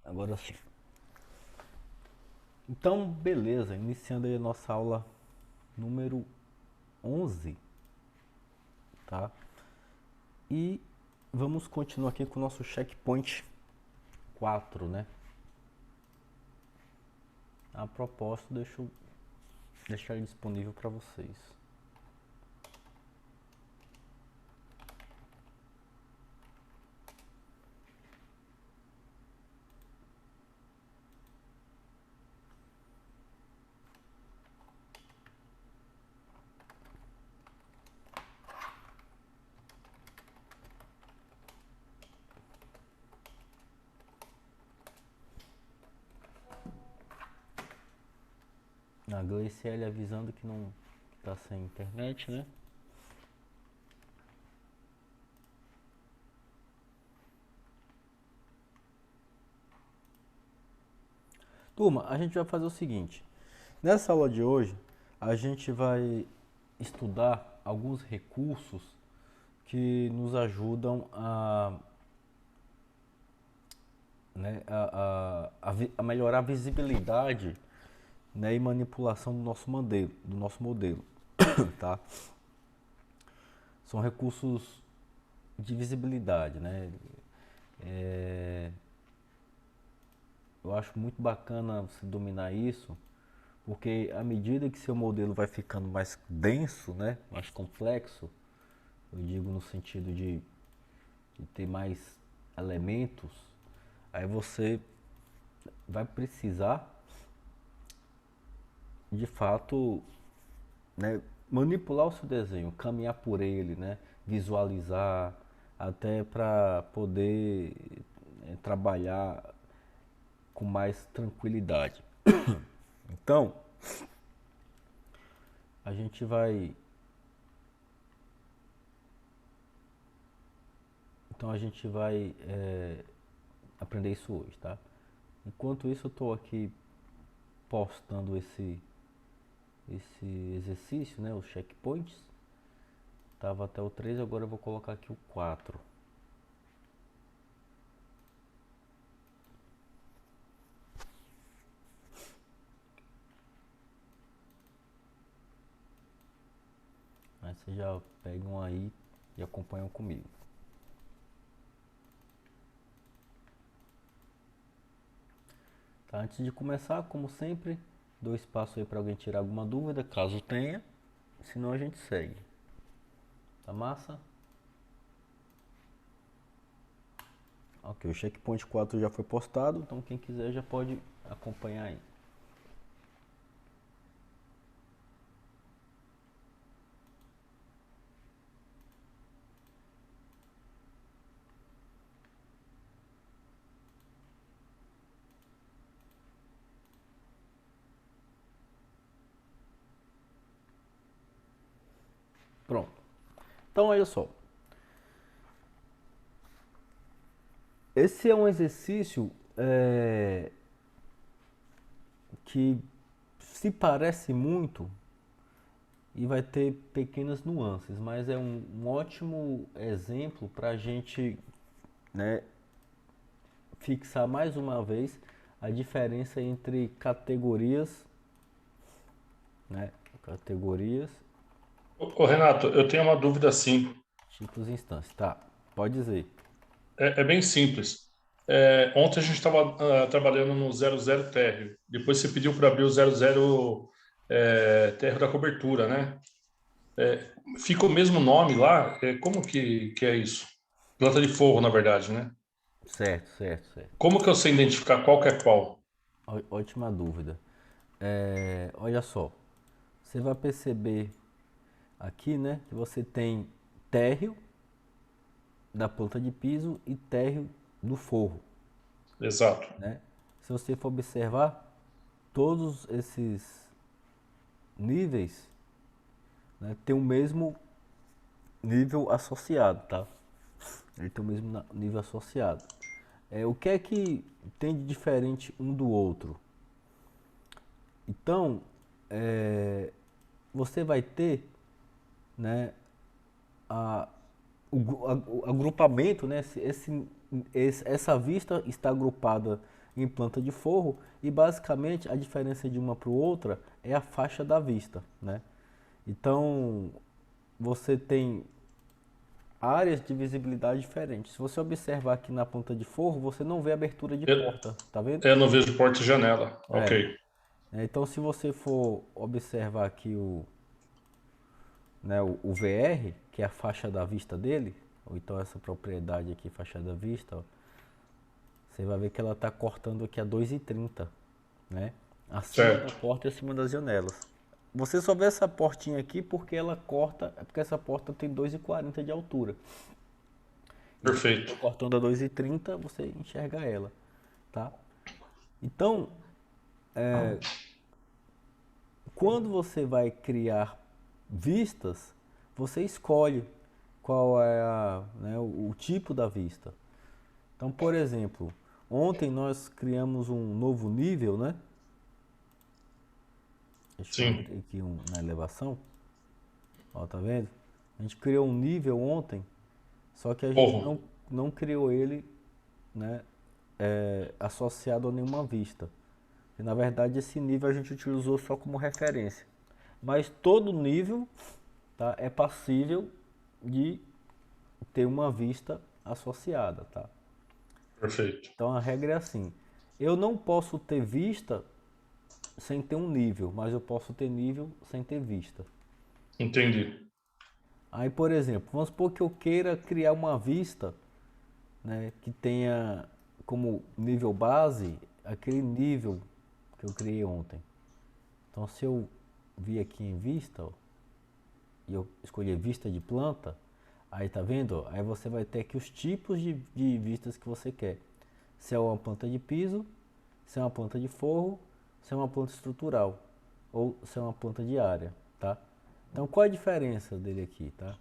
Agora sim. Então, beleza, iniciando aí a nossa aula número 11, tá? E vamos continuar aqui com o nosso checkpoint 4, né? A propósito, deixa eu deixar ele disponível para vocês. A Gleiciele avisando que não tá sem internet, né? Turma, a gente vai fazer o seguinte. Nessa aula de hoje, a gente vai estudar alguns recursos que nos ajudam né, a melhorar a visibilidade, né, e manipulação do nosso modelo, tá? São recursos de visibilidade, né? É, eu acho muito bacana você dominar isso, porque à medida que seu modelo vai ficando mais denso, né, mais complexo, eu digo no sentido de ter mais elementos, aí você vai precisar, de fato, né, manipular o seu desenho, caminhar por ele, né, visualizar, até para poder trabalhar com mais tranquilidade. Então, a gente vai, então a gente vai aprender isso hoje, tá? Enquanto isso, eu estou aqui postando esse exercício, né, os checkpoints. Tava até o 3, agora eu vou colocar aqui o 4. Aí vocês já pegam aí e acompanham comigo. Tá, antes de começar, como sempre, dou espaço aí para alguém tirar alguma dúvida, caso tenha. Senão a gente segue. Tá massa? Ok, o checkpoint 4 já foi postado, então quem quiser já pode acompanhar aí. Pronto. Então olha só. Esse é um exercício que se parece muito e vai ter pequenas nuances, mas é um ótimo exemplo para a gente, né, fixar mais uma vez a diferença entre categorias, né, categorias, Ô, Renato, eu tenho uma dúvida assim. tipos e instâncias. Tá, pode dizer. É bem simples. Ontem a gente estava trabalhando no 00 térreo. Depois você pediu para abrir o 00 térreo da cobertura, né? Fica o mesmo nome lá? Como que é isso? Planta de forro, na verdade, né? Certo, certo, certo. Como que eu sei identificar qual que é qual? Ótima dúvida. Olha só, você vai perceber aqui, né, que você tem térreo da planta de piso e térreo do forro, Exato. né? Se você for observar, todos esses níveis, né, tem o mesmo nível associado, tá? Ele tem o mesmo nível associado. O que é que tem de diferente um do outro? Então, você vai ter, né, a, o agrupamento, né, essa vista está agrupada em planta de forro e basicamente a diferença de uma para outra é a faixa da vista, né? Então você tem áreas de visibilidade diferentes. Se você observar aqui na planta de forro, você não vê abertura de Eu, porta, tá vendo? eu não vejo porta e janela. É. Ok. Então se você for observar aqui né, o VR, que é a faixa da vista dele, ou então essa propriedade aqui, faixa da vista, ó, você vai ver que ela está cortando aqui a 2,30, né? Acima da Certo. porta e acima das janelas. Você só vê essa portinha aqui porque ela corta, é porque essa porta tem 2,40 de altura. E como ela Perfeito. está cortando a 2,30, você enxerga ela, tá? Então, quando você vai criar vistas, você escolhe qual é né, o tipo da vista. Então, por exemplo, ontem nós criamos um novo nível, né? Deixa eu Sim. abrir aqui na elevação. Ó, tá vendo? A gente criou um nível ontem, só que a gente Forro. não criou ele, né, associado a nenhuma vista. E, na verdade, esse nível a gente utilizou só como referência. Mas todo nível, tá, é passível de ter uma vista associada, tá? Perfeito. Então a regra é assim: eu não posso ter vista sem ter um nível, mas eu posso ter nível sem ter vista. Entendi. Aí, por exemplo, vamos supor que eu queira criar uma vista, né, que tenha como nível base aquele nível que eu criei ontem. Então, se eu vir aqui em vista, ó, e eu escolher vista de planta, aí tá vendo? Ó? Aí você vai ter aqui os tipos de vistas que você quer. Se é uma planta de piso, se é uma planta de forro, se é uma planta estrutural ou se é uma planta de área, tá? Então qual é a diferença dele aqui, tá?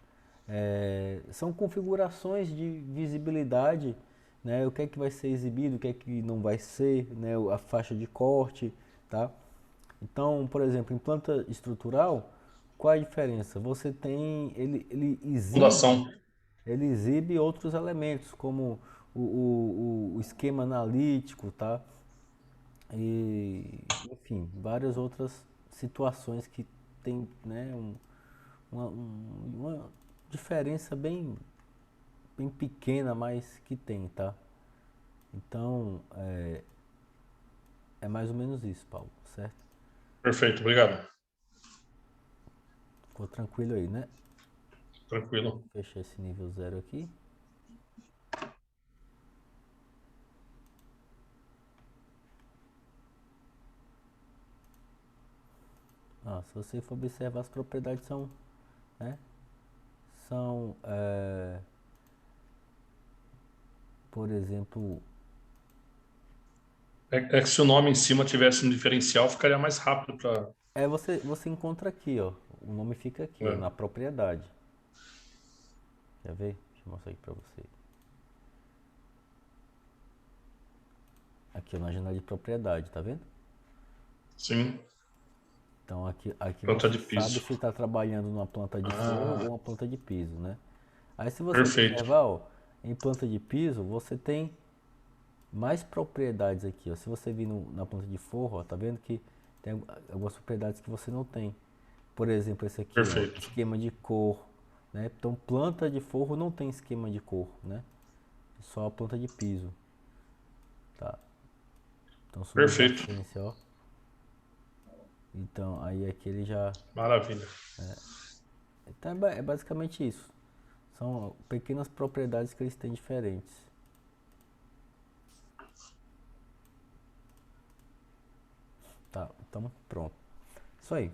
São configurações de visibilidade, né? O que é que vai ser exibido, o que é que não vai ser, né? A faixa de corte, tá? Então, por exemplo, em planta estrutural, qual é a diferença? Você tem, Fundação. ele exibe outros elementos, como o esquema analítico, tá? E, enfim, várias outras situações que tem, né, uma diferença bem pequena, mas que tem, tá? Então, é mais ou menos isso, Paulo, certo? Perfeito. Obrigado. Ficou tranquilo aí, né? Tranquilo. Fechar esse nível zero aqui. Ah, se você for observar, as propriedades são, né? São, por exemplo, É que se o nome em cima tivesse um diferencial, ficaria mais rápido para. você encontra aqui, ó. O nome fica aqui, ó, na propriedade. Quer ver? Deixa eu mostrar aqui pra você. Aqui, ó, na janela de propriedade, tá vendo? Sim. Então aqui Planta você de sabe piso. se está trabalhando numa planta de forro ou Ah, uma planta de piso, né? Aí se você perfeito. observar, ó, em planta de piso, você tem mais propriedades aqui, ó. Se você vir na planta de forro, ó, tá vendo que tem algumas propriedades que você não tem. Por exemplo, esse aqui, ó, Perfeito. esquema de cor, né? Então planta de forro não tem esquema de cor, né? Só a planta de piso, tá? Então Perfeito. subjacência, ó. Então aí aqui ele já. Maravilha. Então é basicamente isso. São pequenas propriedades que eles têm diferentes. Tá, então pronto. Isso aí.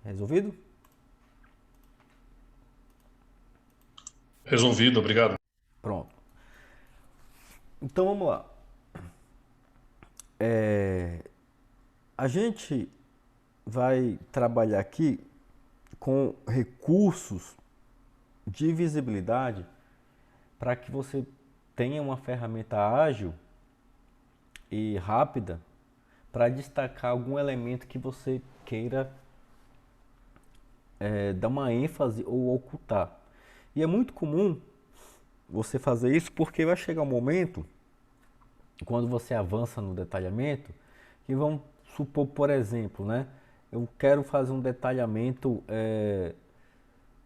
Resolvido? Resolvido. Obrigado. Pronto. Então vamos lá. A gente vai trabalhar aqui com recursos de visibilidade para que você tenha uma ferramenta ágil e rápida para destacar algum elemento que você queira dar uma ênfase ou ocultar. E é muito comum você fazer isso porque vai chegar um momento quando você avança no detalhamento, que vamos supor, por exemplo, né? Eu quero fazer um detalhamento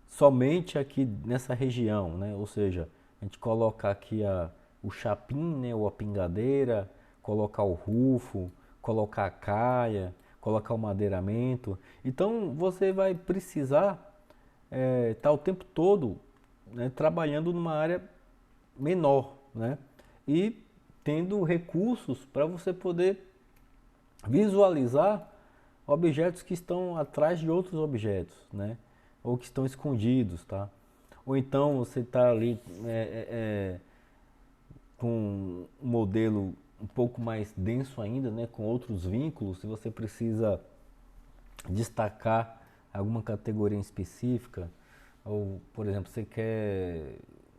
somente aqui nessa região, né? Ou seja, a gente colocar aqui o chapim, né? Ou a pingadeira, colocar o rufo, colocar a caia, colocar o madeiramento. Então você vai precisar estar o tempo todo, né, trabalhando numa área menor, né? E tendo recursos para você poder visualizar objetos que estão atrás de outros objetos, né? Ou que estão escondidos, tá? Ou então você está ali com um modelo um pouco mais denso ainda, né? Com outros vínculos, se você precisa destacar alguma categoria em específica, ou por exemplo, você quer,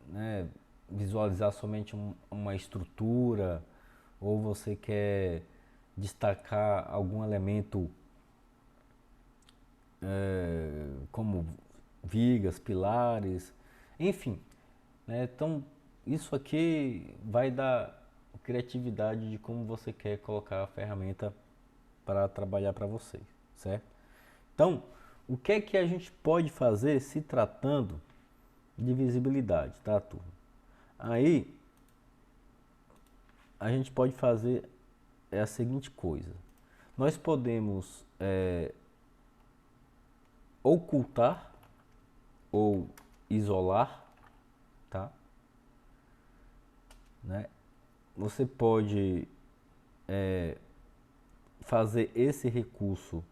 né, visualizar somente uma estrutura, ou você quer destacar algum elemento como vigas, pilares, enfim, né? Então isso aqui vai dar criatividade de como você quer colocar a ferramenta para trabalhar para vocês, certo? Então, o que é que a gente pode fazer se tratando de visibilidade, tá, turma? Aí a gente pode fazer a seguinte coisa: nós podemos ocultar ou isolar, tá? Né? Você pode fazer esse recurso,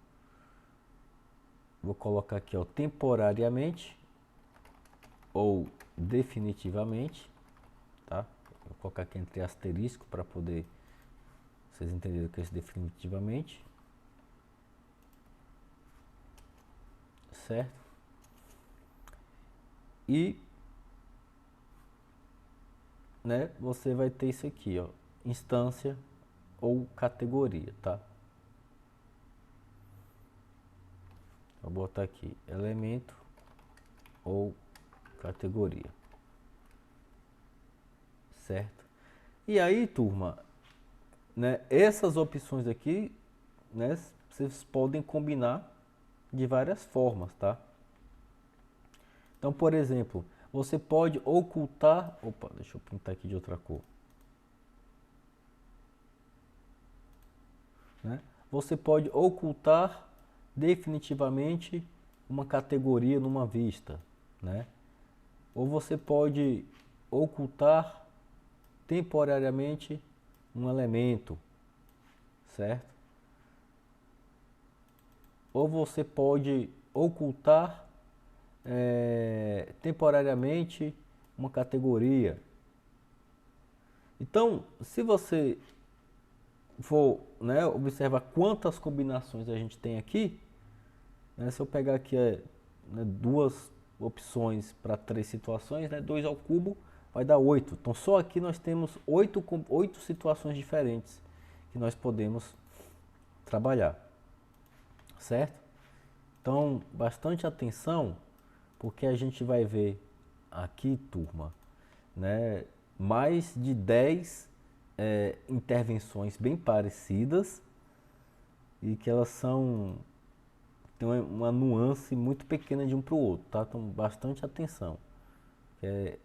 vou colocar aqui, ó, temporariamente ou definitivamente, tá? Vou colocar aqui entre asterisco para poder vocês entenderem o que é esse definitivamente, certo? E, né, você vai ter isso aqui, ó, instância ou categoria, tá? Vou botar aqui elemento ou categoria, certo? E aí, turma, né, essas opções aqui, né, vocês podem combinar de várias formas, tá? Então, por exemplo, você pode ocultar, opa, deixa eu pintar aqui de outra cor, né? Você pode ocultar definitivamente uma categoria numa vista, né? Ou você pode ocultar temporariamente um elemento, certo? Ou você pode ocultar temporariamente uma categoria. Então, se você for, né, observar quantas combinações a gente tem aqui, né, se eu pegar aqui né, duas opções para três situações, né, 2 ao cubo vai dar 8. Então só aqui nós temos 8 situações diferentes que nós podemos trabalhar, certo? Então bastante atenção, porque a gente vai ver aqui, turma, né, mais de 10 intervenções bem parecidas e que elas tem uma nuance muito pequena de um para o outro, tá? Então bastante atenção.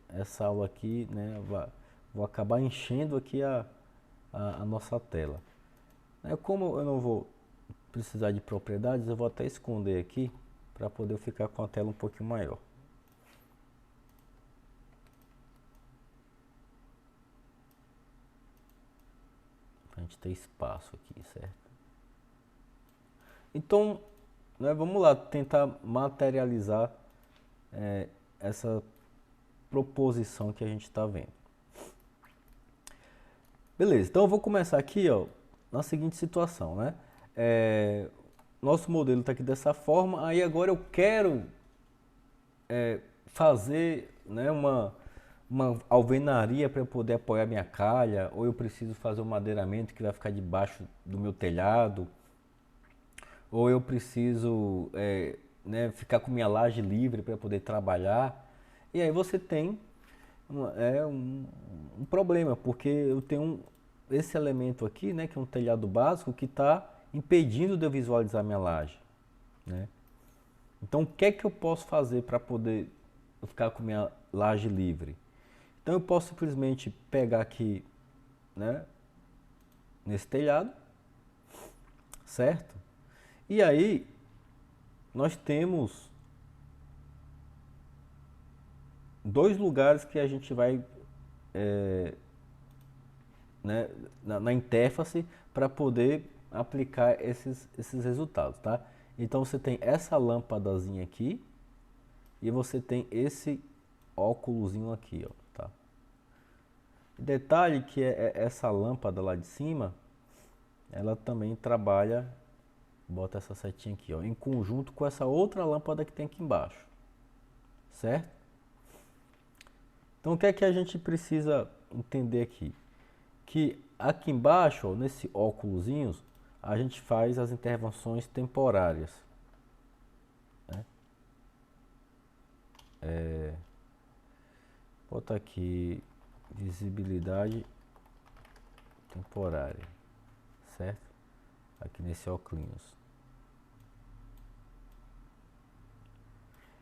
Essa aula aqui, né, vou acabar enchendo aqui a nossa tela. Como eu não vou precisar de propriedades, eu vou até esconder aqui para poder ficar com a tela um pouquinho maior. Pra gente ter espaço aqui, certo? Então, né, vamos lá tentar materializar essa proposição que a gente está vendo. Beleza, então eu vou começar aqui, ó, na seguinte situação, né? Nosso modelo está aqui dessa forma, aí agora eu quero fazer, né, uma alvenaria para poder apoiar minha calha, ou eu preciso fazer um madeiramento que vai ficar debaixo do meu telhado, ou eu preciso né, ficar com minha laje livre para poder trabalhar. E aí você tem um problema, porque eu tenho esse elemento aqui, né, que é um telhado básico, que está impedindo de eu visualizar minha laje, né? Então, o que é que eu posso fazer para poder ficar com minha laje livre? Então, eu posso simplesmente pegar aqui, né, nesse telhado, certo? E aí, nós temos dois lugares que a gente vai, né, na interface para poder aplicar esses resultados, tá? Então você tem essa lâmpadazinha aqui e você tem esse óculosinho aqui, ó, tá? Detalhe que essa lâmpada lá de cima, ela também trabalha, bota essa setinha aqui, ó, em conjunto com essa outra lâmpada que tem aqui embaixo, certo? Então o que é que a gente precisa entender aqui? Que aqui embaixo, ó, nesse óculosinho, a gente faz as intervenções temporárias, né? Bota aqui visibilidade temporária, certo? Aqui nesse óculos.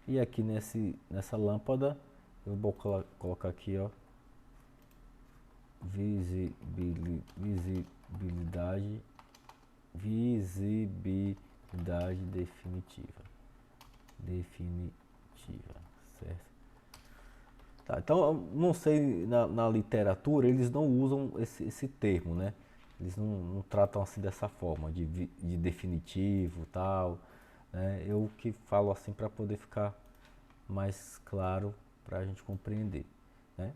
E aqui nessa lâmpada, eu vou colocar aqui, ó, visibilidade definitiva, certo? Tá, então, eu não sei, na literatura eles não usam esse termo, né? Eles não tratam assim dessa forma, de definitivo, tal, né? Eu que falo assim para poder ficar mais claro para a gente compreender, né?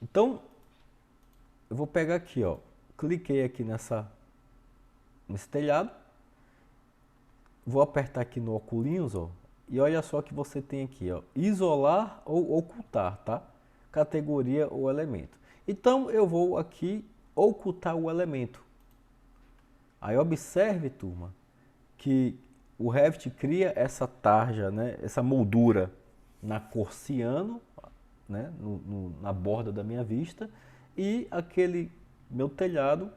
Então, eu vou pegar aqui, ó, cliquei aqui nesse telhado, vou apertar aqui no óculos, ó, e olha só que você tem aqui, ó, isolar ou ocultar, tá? Categoria ou elemento. Então eu vou aqui ocultar o elemento. Aí observe, turma, que o Revit cria essa tarja, né, essa moldura na cor ciano, né, na borda da minha vista, e aquele meu telhado,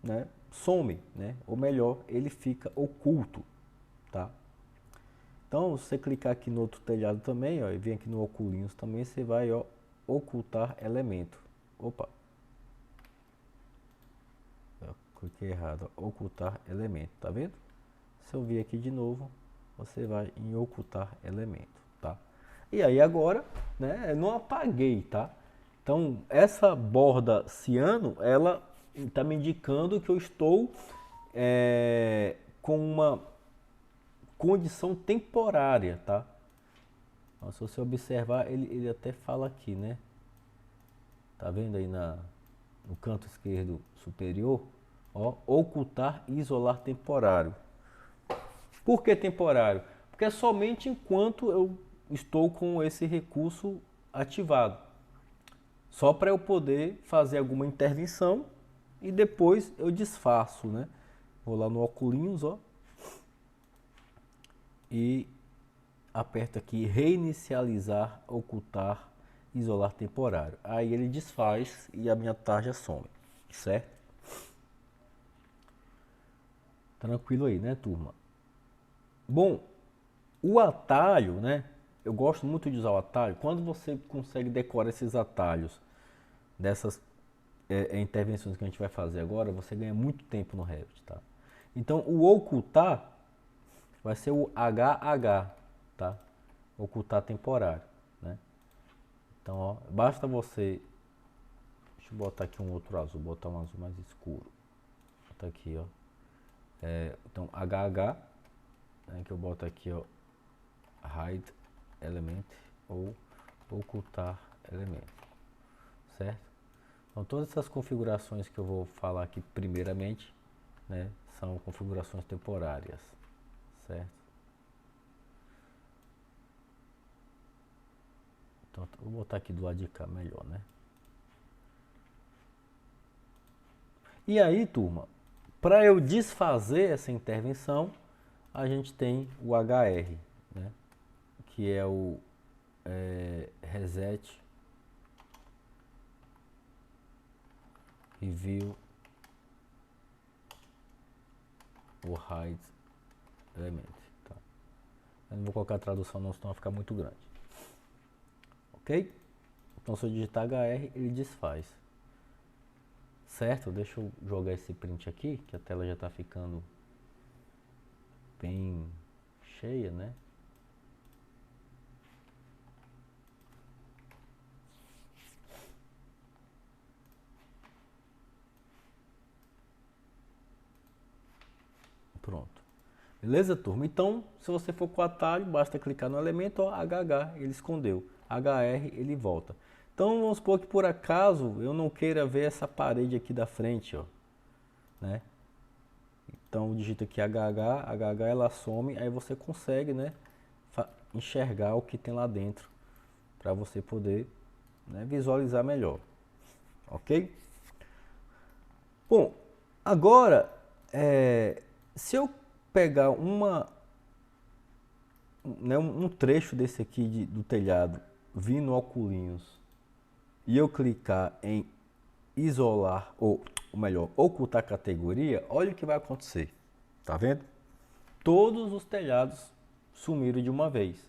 né, some, né, ou melhor, ele fica oculto, tá? Então, se você clicar aqui no outro telhado também, ó, e vem aqui no oculinhos também, você vai, ó, ocultar elemento. Opa, eu cliquei errado, ó, ocultar elemento, tá vendo? Se eu vir aqui de novo, você vai em ocultar elemento, tá? E aí agora, né, eu não apaguei, tá? Então, essa borda ciano, ela está me indicando que eu estou com uma condição temporária, tá? Então, se você observar, ele até fala aqui, né? Tá vendo aí no canto esquerdo superior? Ó, ocultar e isolar temporário. Por que temporário? Porque é somente enquanto eu estou com esse recurso ativado. Só para eu poder fazer alguma intervenção e depois eu desfaço, né? Vou lá no óculos, ó, e aperto aqui reinicializar, ocultar, isolar temporário. Aí ele desfaz e a minha tarja some, certo? Tranquilo aí, né, turma? Bom, o atalho, né? Eu gosto muito de usar o atalho. Quando você consegue decorar esses atalhos dessas intervenções que a gente vai fazer agora, você ganha muito tempo no Revit, tá? Então, o ocultar vai ser o HH, tá? Ocultar temporário, né? Então, ó, basta você... Deixa eu botar aqui um outro azul, botar um azul mais escuro. Botar aqui, ó. Então, HH, né, que eu boto aqui, ó, hide element ou ocultar elemento, certo? Então, todas essas configurações que eu vou falar aqui primeiramente, né, são configurações temporárias, certo? Então, vou botar aqui do lado de cá, melhor, né? E aí, turma, para eu desfazer essa intervenção, a gente tem o HR, né? Que é o reset Review o hide element. Tá? Eu não vou colocar a tradução não, senão vai ficar muito grande. Ok? Então se eu digitar HR, ele desfaz. Certo? Deixa eu jogar esse print aqui, que a tela já está ficando bem cheia, né? Pronto. Beleza, turma? Então, se você for com o atalho, basta clicar no elemento, ó, HH, ele escondeu. HR, ele volta. Então, vamos supor que por acaso eu não queira ver essa parede aqui da frente, ó, né? Então, digita aqui HH, ela some, aí você consegue, né, enxergar o que tem lá dentro, para você poder, né, visualizar melhor. Ok? Bom, agora, se eu pegar um trecho desse aqui do telhado, vir no Oculinhos, e eu clicar em isolar, ou melhor, ocultar categoria, olha o que vai acontecer. Tá vendo? Todos os telhados sumiram de uma vez.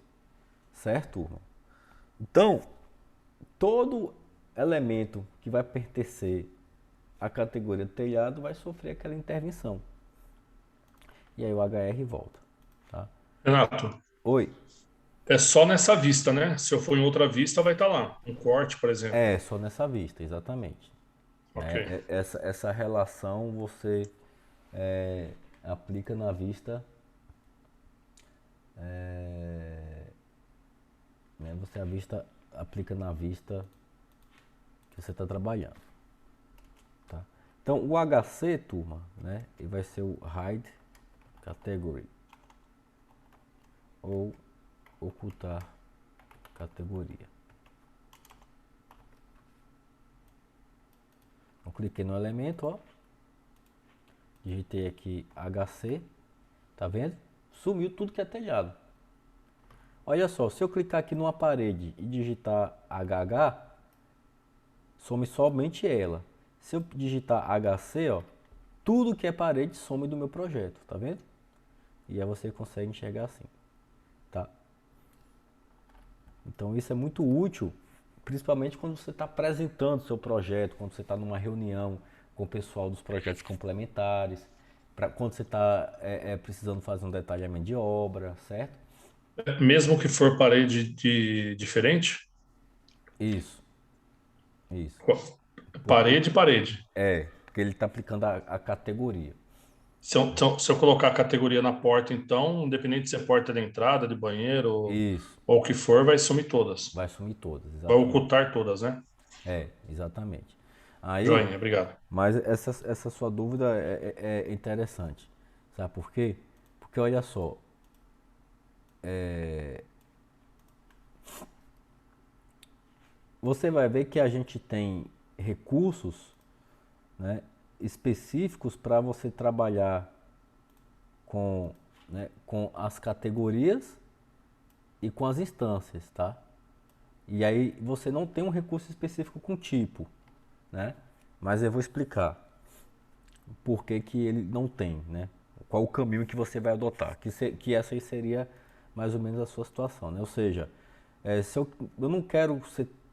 Certo, turma? Então, todo elemento que vai pertencer à categoria telhado vai sofrer aquela intervenção. E aí o HR volta. Tá? Renato, Oi. é só nessa vista, né? Se eu for em outra vista, vai estar lá. Um corte, por exemplo. É, só nessa vista, exatamente. Ok. Essa relação você aplica na vista, né, aplica na vista que você está trabalhando. Tá? Então o HC, turma, né, ele vai ser o Hide Category ou ocultar categoria. Eu cliquei no elemento, ó, digitei aqui HC, tá vendo? Sumiu tudo que é telhado. Olha só, se eu clicar aqui numa parede e digitar HH, some somente ela. Se eu digitar HC, ó, tudo que é parede some do meu projeto, tá vendo? E aí você consegue enxergar assim, tá? Então isso é muito útil, principalmente quando você está apresentando seu projeto, quando você está numa reunião com o pessoal dos projetos complementares, quando você está precisando fazer um detalhamento de obra, certo? Mesmo que for parede diferente? Isso, isso. Porque Parede, parede. porque ele está aplicando a categoria. Se eu colocar a categoria na porta, então, independente se é porta de entrada, de banheiro Isso, ou o que for, vai sumir todas. vai sumir todas, Vai exatamente. ocultar todas, né? Exatamente. Aí, Joinha, obrigado. mas essa sua dúvida é interessante. Sabe por quê? Porque olha só, você vai ver que a gente tem recursos, né, específicos para você trabalhar com, né, com as categorias e com as instâncias, tá? E aí você não tem um recurso específico com tipo, né? Mas eu vou explicar por que que ele não tem, né? Qual o caminho que você vai adotar, que essa aí seria mais ou menos a sua situação, né? Ou seja, se eu não quero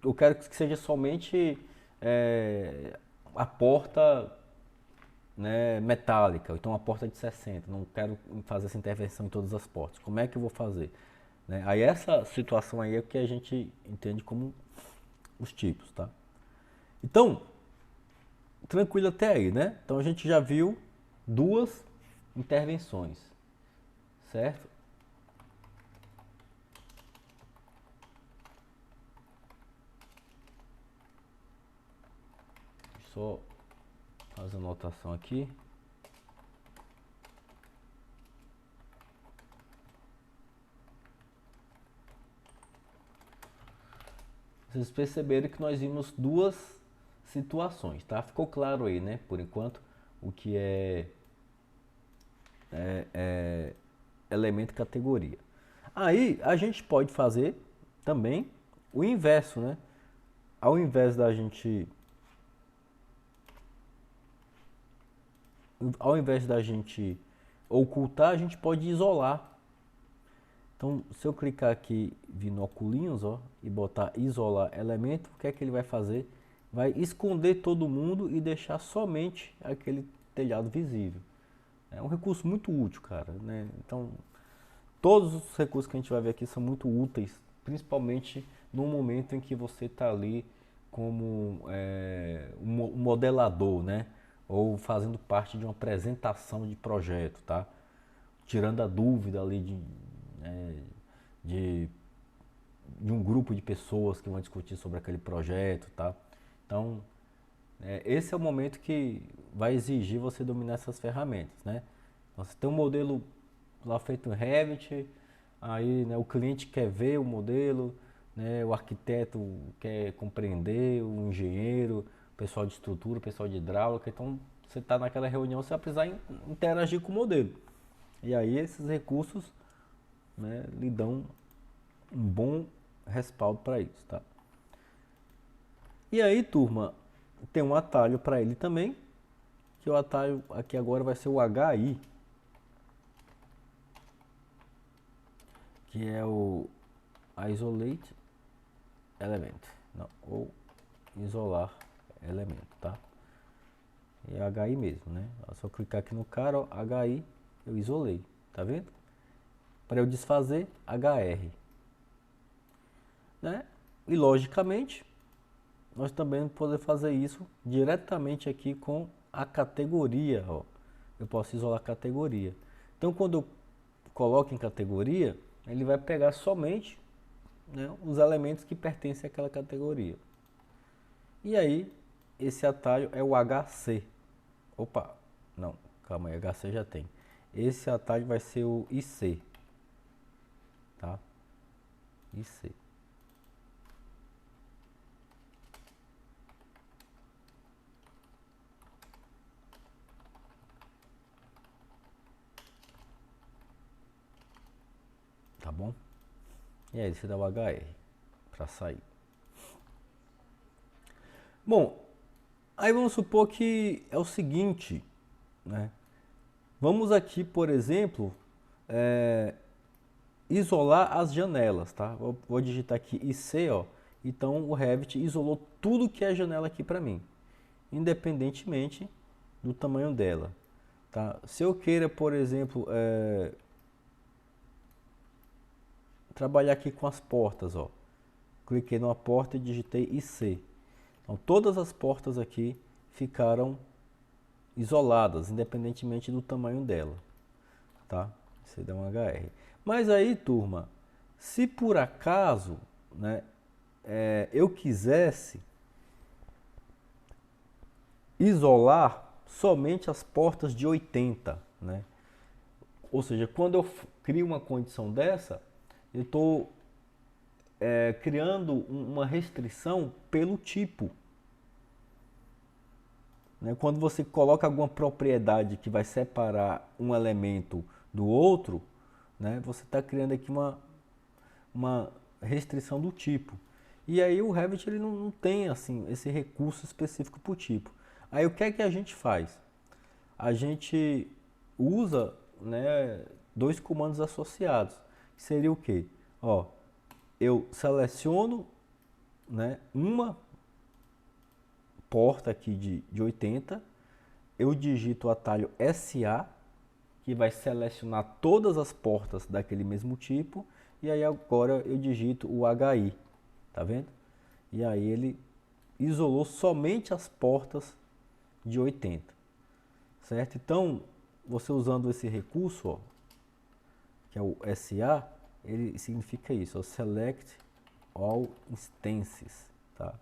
eu quero que seja somente a porta, né, metálica, ou então a porta de 60, não quero fazer essa intervenção em todas as portas. Como é que eu vou fazer? Né? Aí essa situação aí é o que a gente entende como os tipos, tá? Então, tranquilo até aí, né? Então a gente já viu duas intervenções, certo? Só fazer a anotação aqui. Vocês perceberam que nós vimos duas situações, tá? Ficou claro aí, né? Por enquanto, o que é elemento categoria. Aí a gente pode fazer também o inverso, né? Ao invés da gente ao invés da gente ocultar, a gente pode isolar. Então, se eu clicar aqui, vir no óculos, ó, e botar isolar elemento, o que é que ele vai fazer? Vai esconder todo mundo e deixar somente aquele telhado visível. É um recurso muito útil, cara, né? Então, todos os recursos que a gente vai ver aqui são muito úteis, principalmente no momento em que você está ali como um modelador, né? Ou fazendo parte de uma apresentação de projeto, tá? Tirando a dúvida ali é, de, de um grupo de pessoas que vão discutir sobre aquele projeto, tá? Então, esse é o momento que vai exigir você dominar essas ferramentas, né? Você tem um modelo lá feito em Revit, aí, né, o cliente quer ver o modelo, né, o arquiteto quer compreender, o engenheiro, o pessoal de estrutura, o pessoal de hidráulica, então você está naquela reunião, você vai precisar interagir com o modelo. E aí esses recursos, né, lhe dão um bom respaldo para isso, tá? E aí, turma, tem um atalho para ele também, que o atalho aqui agora vai ser o HI, que é o Isolate Element, não, ou isolar elemento, tá? É HI mesmo, né? É só clicar aqui no cara, ó, HI, eu isolei, tá vendo? Para eu desfazer, HR, né? E logicamente, nós também podemos fazer isso diretamente aqui com a categoria, ó. Eu posso isolar a categoria. Então, quando eu coloco em categoria, ele vai pegar somente, né, os elementos que pertencem àquela categoria. E aí, esse atalho é o HC. Opa, não, calma aí, HC já tem. Esse atalho vai ser o IC, tá? IC. Tá bom? E aí você dá o HR para sair. Bom, aí vamos supor que é o seguinte, né? Vamos aqui, por exemplo, isolar as janelas, tá? Vou digitar aqui IC, ó. Então o Revit isolou tudo que é janela aqui para mim, independentemente do tamanho dela, tá? Se eu queira, por exemplo, trabalhar aqui com as portas, ó. Cliquei numa porta e digitei IC. Então todas as portas aqui ficaram isoladas, independentemente do tamanho dela, tá? Você dá um HR. Mas aí, turma, se por acaso, né, eu quisesse isolar somente as portas de 80, né? Ou seja, quando eu crio uma condição dessa, eu estou criando uma restrição pelo tipo. Né? Quando você coloca alguma propriedade que vai separar um elemento do outro, né, você está criando aqui uma restrição do tipo. E aí o Revit ele não tem assim esse recurso específico para o tipo. Aí o que é que a gente faz? A gente usa, né, dois comandos associados. Que seria o quê? Ó, eu seleciono, né, uma porta aqui de 80, eu digito o atalho SA, que vai selecionar todas as portas daquele mesmo tipo, e aí agora eu digito o HI, tá vendo? E aí ele isolou somente as portas de 80, certo? Então, você usando esse recurso, ó, que é o SA, ele significa isso, ó, Select All Instances, tá?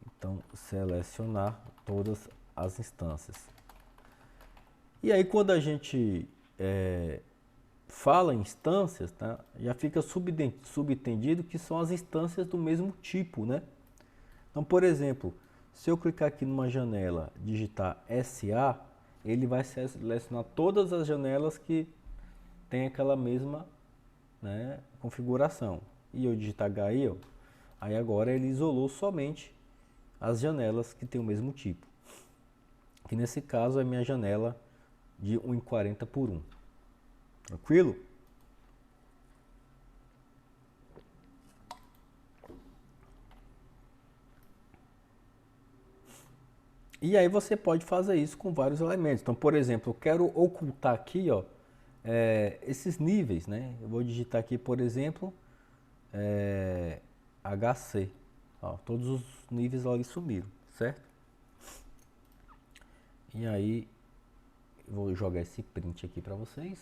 Então, selecionar todas as instâncias. E aí, quando a gente fala em instâncias, tá, já fica subentendido que são as instâncias do mesmo tipo, né? Então, por exemplo, se eu clicar aqui numa janela, digitar SA, ele vai selecionar todas as janelas que tem aquela mesma, né, configuração. E eu digitar HI, ó, aí agora ele isolou somente as janelas que tem o mesmo tipo. que nesse caso é minha janela de 1,40 por 1. Tranquilo? E aí você pode fazer isso com vários elementos. Então, por exemplo, eu quero ocultar aqui, ó, esses níveis, né? Eu vou digitar aqui, por exemplo, HC. Ó, todos os níveis ali sumiram, certo? E aí, eu vou jogar esse print aqui para vocês,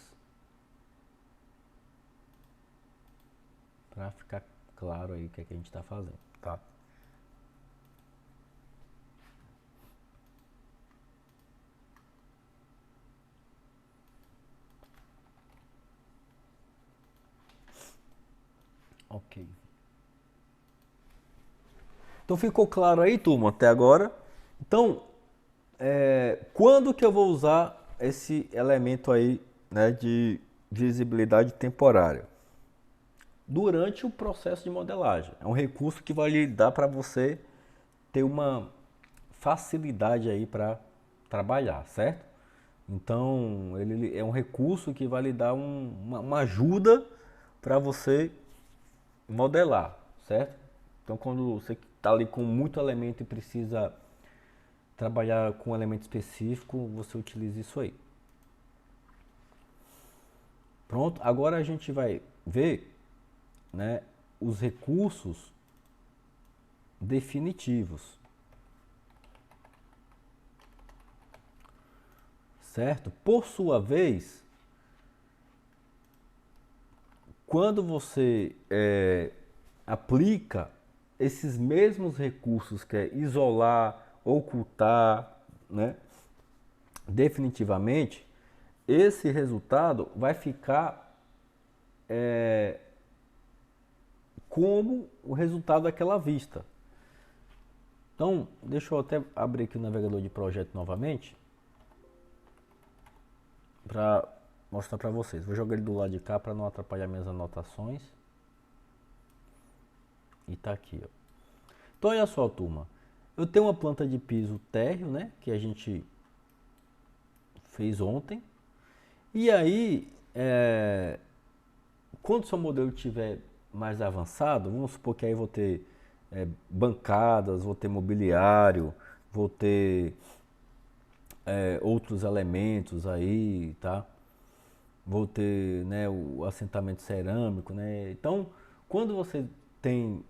para ficar claro aí o que é que a gente está fazendo, tá? Ok. Então ficou claro aí, turma, até agora? Então, quando que eu vou usar esse elemento aí, né, de visibilidade temporária? Durante o processo de modelagem. É um recurso que vai lhe dar para você ter uma facilidade aí para trabalhar, certo? Então, ele é um recurso que vai lhe dar uma ajuda para você modelar, certo? Então, quando você está ali com muito elemento e precisa trabalhar com um elemento específico, você utiliza isso aí. Pronto, agora a gente vai ver, né, os recursos definitivos, certo? Por sua vez, quando você aplica esses mesmos recursos, que é isolar, ocultar, né, definitivamente, esse resultado vai ficar como o resultado daquela vista. Então, deixa eu até abrir aqui o navegador de projeto novamente para mostrar para vocês. Vou jogar ele do lado de cá para não atrapalhar minhas anotações. E tá aqui, ó. Então, olha só, turma. Eu tenho uma planta de piso térreo, né, que a gente fez ontem. E aí, quando o seu modelo estiver mais avançado, vamos supor que aí eu vou ter bancadas, vou ter mobiliário, vou ter outros elementos aí, tá? Vou ter, né, o assentamento cerâmico, né? Então, quando você tem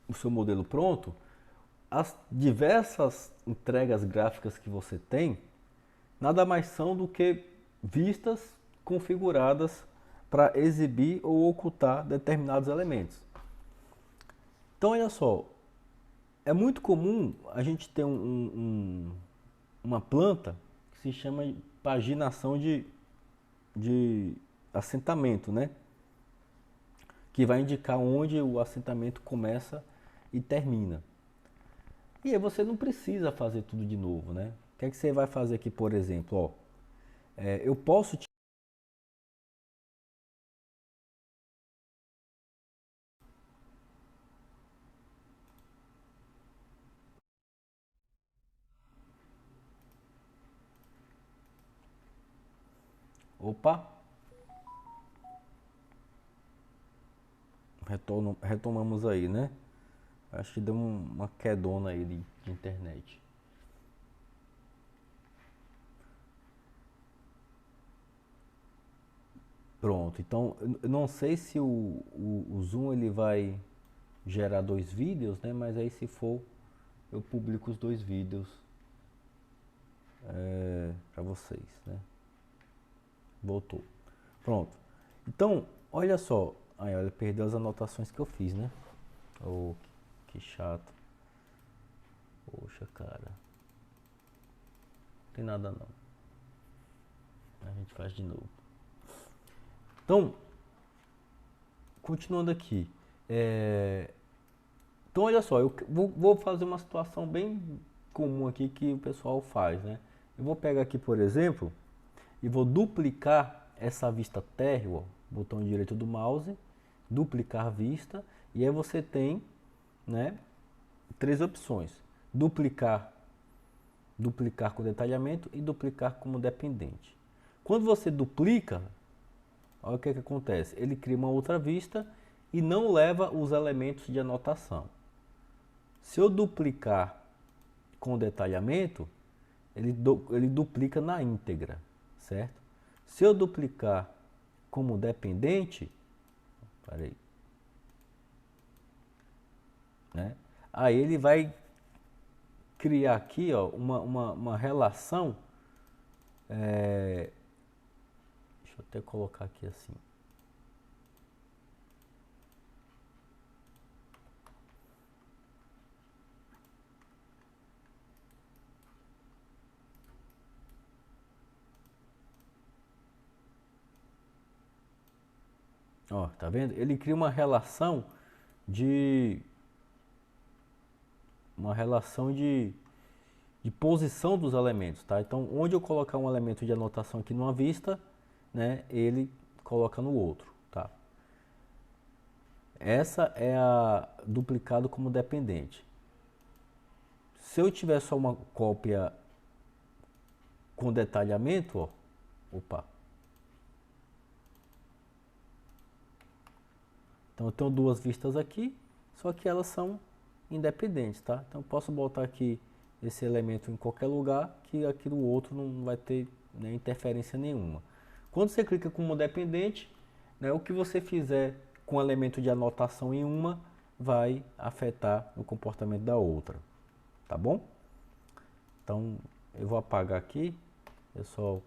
o seu modelo pronto, as diversas entregas gráficas que você tem nada mais são do que vistas configuradas para exibir ou ocultar determinados elementos. Então, olha só, é muito comum a gente ter uma planta que se chama paginação de assentamento, né? Que vai indicar onde o assentamento começa e termina. E aí você não precisa fazer tudo de novo, né? O que é que você vai fazer aqui, por exemplo? Ó, eu posso... Opa! Retomamos aí, né? Acho que deu uma quedona aí de internet. Pronto, então eu não sei se o Zoom ele vai gerar dois vídeos, né? Mas aí se for, eu publico os dois vídeos para vocês, né? Voltou. Pronto. Então, olha só. Aí, olha, perdeu as anotações que eu fiz, né? Oh, que chato. Poxa, cara. Não tem nada não. A gente faz de novo. Então, continuando aqui. Então, olha só, eu vou fazer uma situação bem comum aqui que o pessoal faz, né? Eu vou pegar aqui, por exemplo, e vou duplicar essa vista térreo, ó, botão direito do mouse, duplicar vista, e aí você tem, né, três opções: duplicar duplicar com detalhamento e duplicar como dependente. Quando você duplica, olha o que acontece. Ele cria uma outra vista e não leva os elementos de anotação. Se eu duplicar com detalhamento, ele duplica na íntegra, certo? Se eu duplicar como dependente, peraí, né? Aí ele vai criar aqui, ó, uma relação, deixa eu até colocar aqui assim. Ó, tá vendo? Ele cria de uma relação de posição dos elementos, tá? Então, onde eu colocar um elemento de anotação aqui numa vista, né, ele coloca no outro, tá? Essa é a duplicado como dependente. Se eu tiver só uma cópia com detalhamento, ó, opa. Então eu tenho duas vistas aqui, só que elas são independentes, tá? Então eu posso botar aqui esse elemento em qualquer lugar, que aqui no outro não vai ter, né, interferência nenhuma. Quando você clica como dependente, né, o que você fizer com o elemento de anotação em uma vai afetar o comportamento da outra, tá bom? Então eu vou apagar aqui, eu só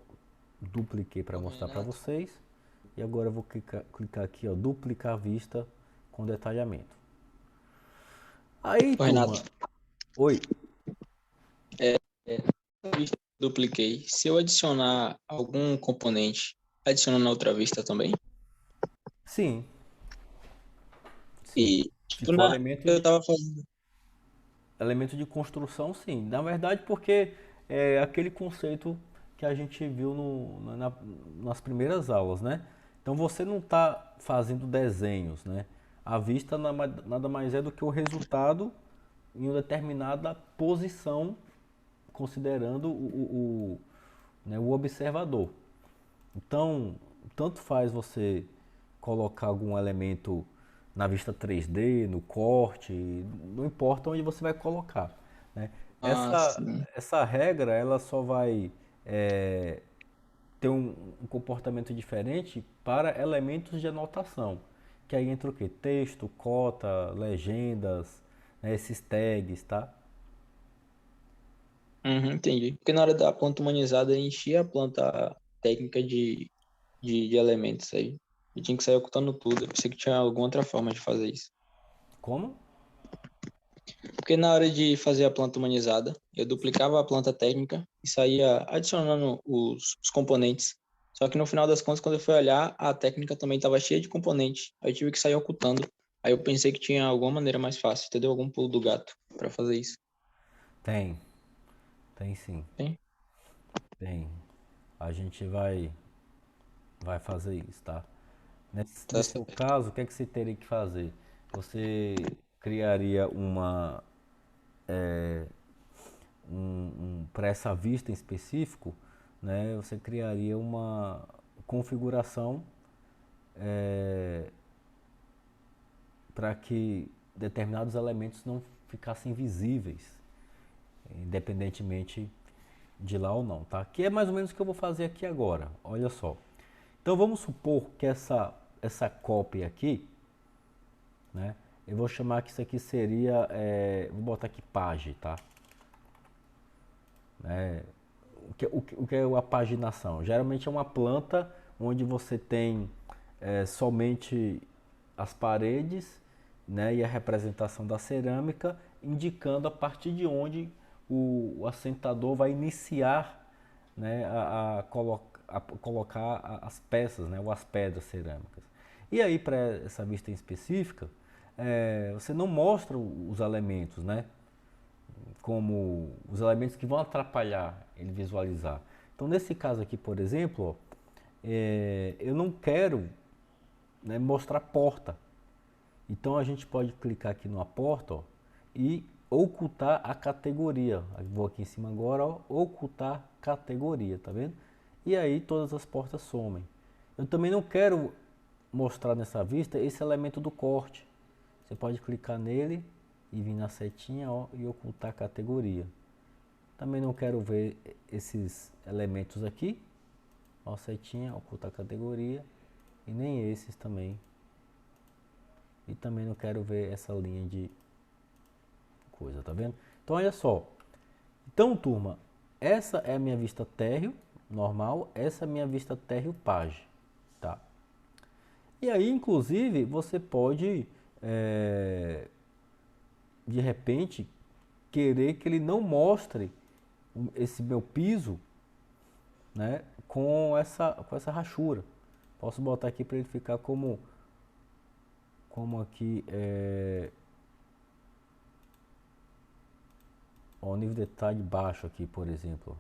dupliquei para Ô, mostrar para Renato, vocês. E agora eu vou clicar aqui, ó, duplicar a vista com detalhamento. Aí, ô, Renato, turma, oi, essa vista que eu dupliquei. Se eu adicionar algum componente, adiciona na outra vista também? sim, sim. E, Se tipo, for eu tava fazendo. elemento de construção, sim. Na verdade, porque é aquele conceito que a gente viu nas primeiras aulas, né? Então você não está fazendo desenhos, né? A vista nada mais é do que o resultado em uma determinada posição, considerando né, o observador. Então, tanto faz você colocar algum elemento na vista 3D, no corte, não importa onde você vai colocar, né? Ah, sim. Essa regra, ela só vai é, ter um comportamento diferente para elementos de anotação, que aí entra o que? Texto, cota, legendas, né, esses tags, tá? Uhum, entendi. Porque na hora da planta humanizada, eu enchia a planta técnica de elementos aí. E tinha que sair ocultando tudo. Eu pensei que tinha alguma outra forma de fazer isso. Como? Porque na hora de fazer a planta humanizada, eu duplicava a planta técnica e saía adicionando os componentes. Só que no final das contas, quando eu fui olhar, a técnica também estava cheia de componentes. Aí eu tive que sair ocultando. Aí eu pensei que tinha alguma maneira mais fácil, entendeu? Algum pulo do gato para fazer isso. Tem, tem sim, Tem? tem. A gente vai fazer isso, tá? Tá Nesse seu certo. caso, o que é que você teria que fazer? Você criaria para essa vista em específico, né? Você criaria uma configuração para que determinados elementos não ficassem visíveis, independentemente de lá ou não, tá? Que é mais ou menos o que eu vou fazer aqui agora. Olha só. Então vamos supor que essa cópia aqui, né? Eu vou chamar que isso aqui seria, vou botar aqui page, tá? O que é a paginação? Geralmente é uma planta onde você tem somente as paredes, né, e a representação da cerâmica, indicando a partir de onde o assentador vai iniciar, né, a colocar as peças, né, ou as pedras cerâmicas. E aí, para essa vista em específica, você não mostra os elementos, né? Como os elementos que vão atrapalhar ele visualizar. Então, nesse caso aqui, por exemplo, ó, eu não quero, né, mostrar porta. Então, a gente pode clicar aqui numa porta, ó, e ocultar a categoria. Vou aqui em cima agora, ó, ocultar categoria, tá vendo? E aí todas as portas somem. Eu também não quero mostrar nessa vista esse elemento do corte. Você pode clicar nele e vir na setinha, ó, e ocultar a categoria. Também não quero ver esses elementos aqui. Ó, setinha, ocultar a categoria. E nem esses também. E também não quero ver essa linha de coisa, tá vendo? Então olha só. Então, turma, essa é a minha vista térreo normal, essa é a minha vista térreo page, tá? E aí, inclusive, você pode, de repente, querer que ele não mostre esse meu piso, né, com essa rachura. Posso botar aqui para ele ficar como aqui, ó, nível de detalhe baixo aqui, por exemplo.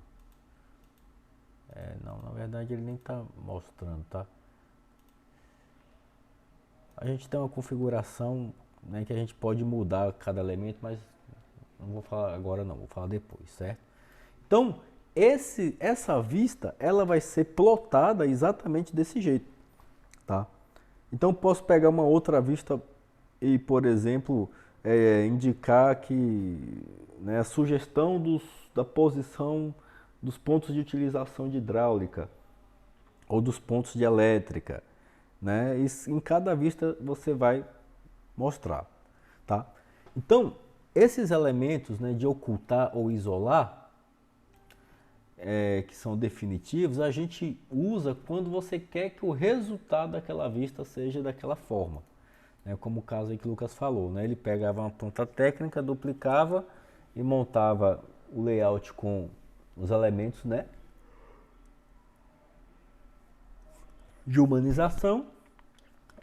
Não, na verdade ele nem está mostrando, tá? A gente tem uma configuração, né, que a gente pode mudar cada elemento, mas não vou falar agora não, vou falar depois, certo? Então, essa vista, ela vai ser plotada exatamente desse jeito, tá? Então, posso pegar uma outra vista e, por exemplo, indicar que, né, a sugestão da posição dos pontos de utilização de hidráulica ou dos pontos de elétrica, né? E em cada vista você vai mostrar, tá? Então, esses elementos, né, de ocultar ou isolar, que são definitivos, a gente usa quando você quer que o resultado daquela vista seja daquela forma, né? Como o caso aí que o Lucas falou, né? Ele pegava uma planta técnica, duplicava e montava o layout com os elementos, né, de humanização,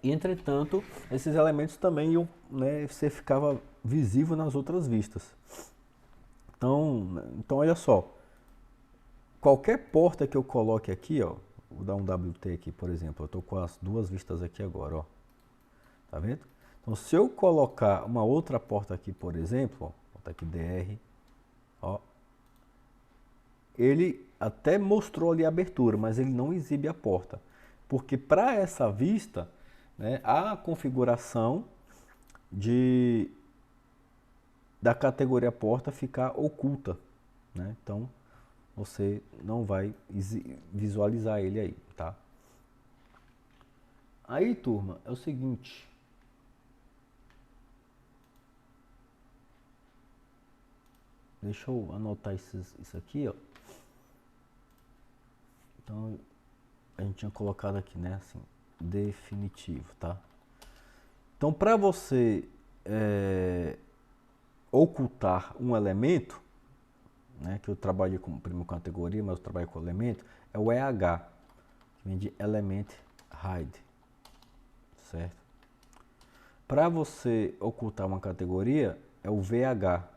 e entretanto esses elementos também iam, né, você ficava visível nas outras vistas. Então olha só, qualquer porta que eu coloque aqui, ó, vou dar um WT aqui, por exemplo, eu estou com as duas vistas aqui agora, ó, tá vendo? Então, se eu colocar uma outra porta aqui, por exemplo, ó, porta aqui DR, ó, ele até mostrou ali a abertura, mas ele não exibe a porta, porque para essa vista, né, a configuração da categoria porta ficar oculta, né? Então você não vai visualizar ele aí, tá? Aí, turma, é o seguinte. Deixa eu anotar isso aqui, ó. Então, a gente tinha colocado aqui, né, assim, definitivo, tá? Então, para você ocultar um elemento, né, que eu trabalho com primeira categoria, mas eu trabalho com elemento, é o EH, que vem de Element Hide, certo? Para você ocultar uma categoria, é o VH,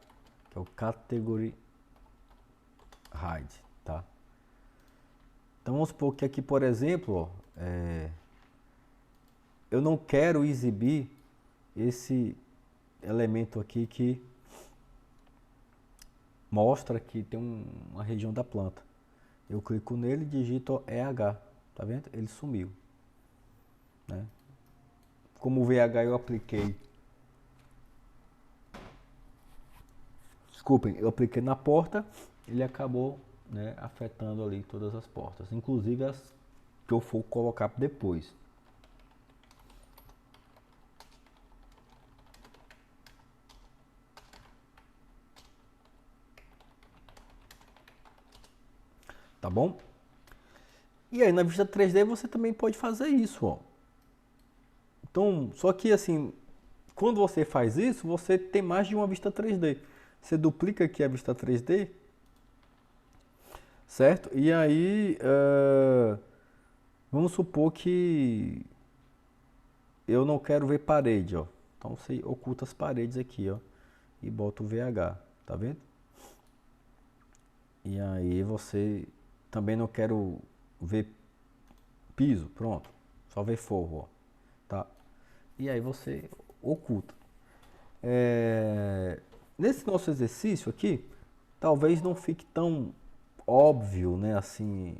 que é o Category Hide, tá? Então vamos supor que aqui, por exemplo, ó, eu não quero exibir esse elemento aqui que mostra que tem uma região da planta. Eu clico nele e digito EH, tá vendo? Ele sumiu, né? Como o VH eu apliquei, desculpem, eu apliquei na porta, ele acabou, né, afetando ali todas as portas, inclusive as que eu for colocar depois. Tá bom? E aí na vista 3D você também pode fazer isso, ó. Então, só que assim, quando você faz isso, você tem mais de uma vista 3D. Você duplica aqui a vista 3D, certo? E aí, vamos supor que eu não quero ver parede, ó. Então você oculta as paredes aqui, ó, e bota o VH, tá vendo? E aí você também não quero ver piso, pronto, só ver forro, ó, tá? E aí você oculta. nesse nosso exercício aqui, talvez não fique tão óbvio, né, assim,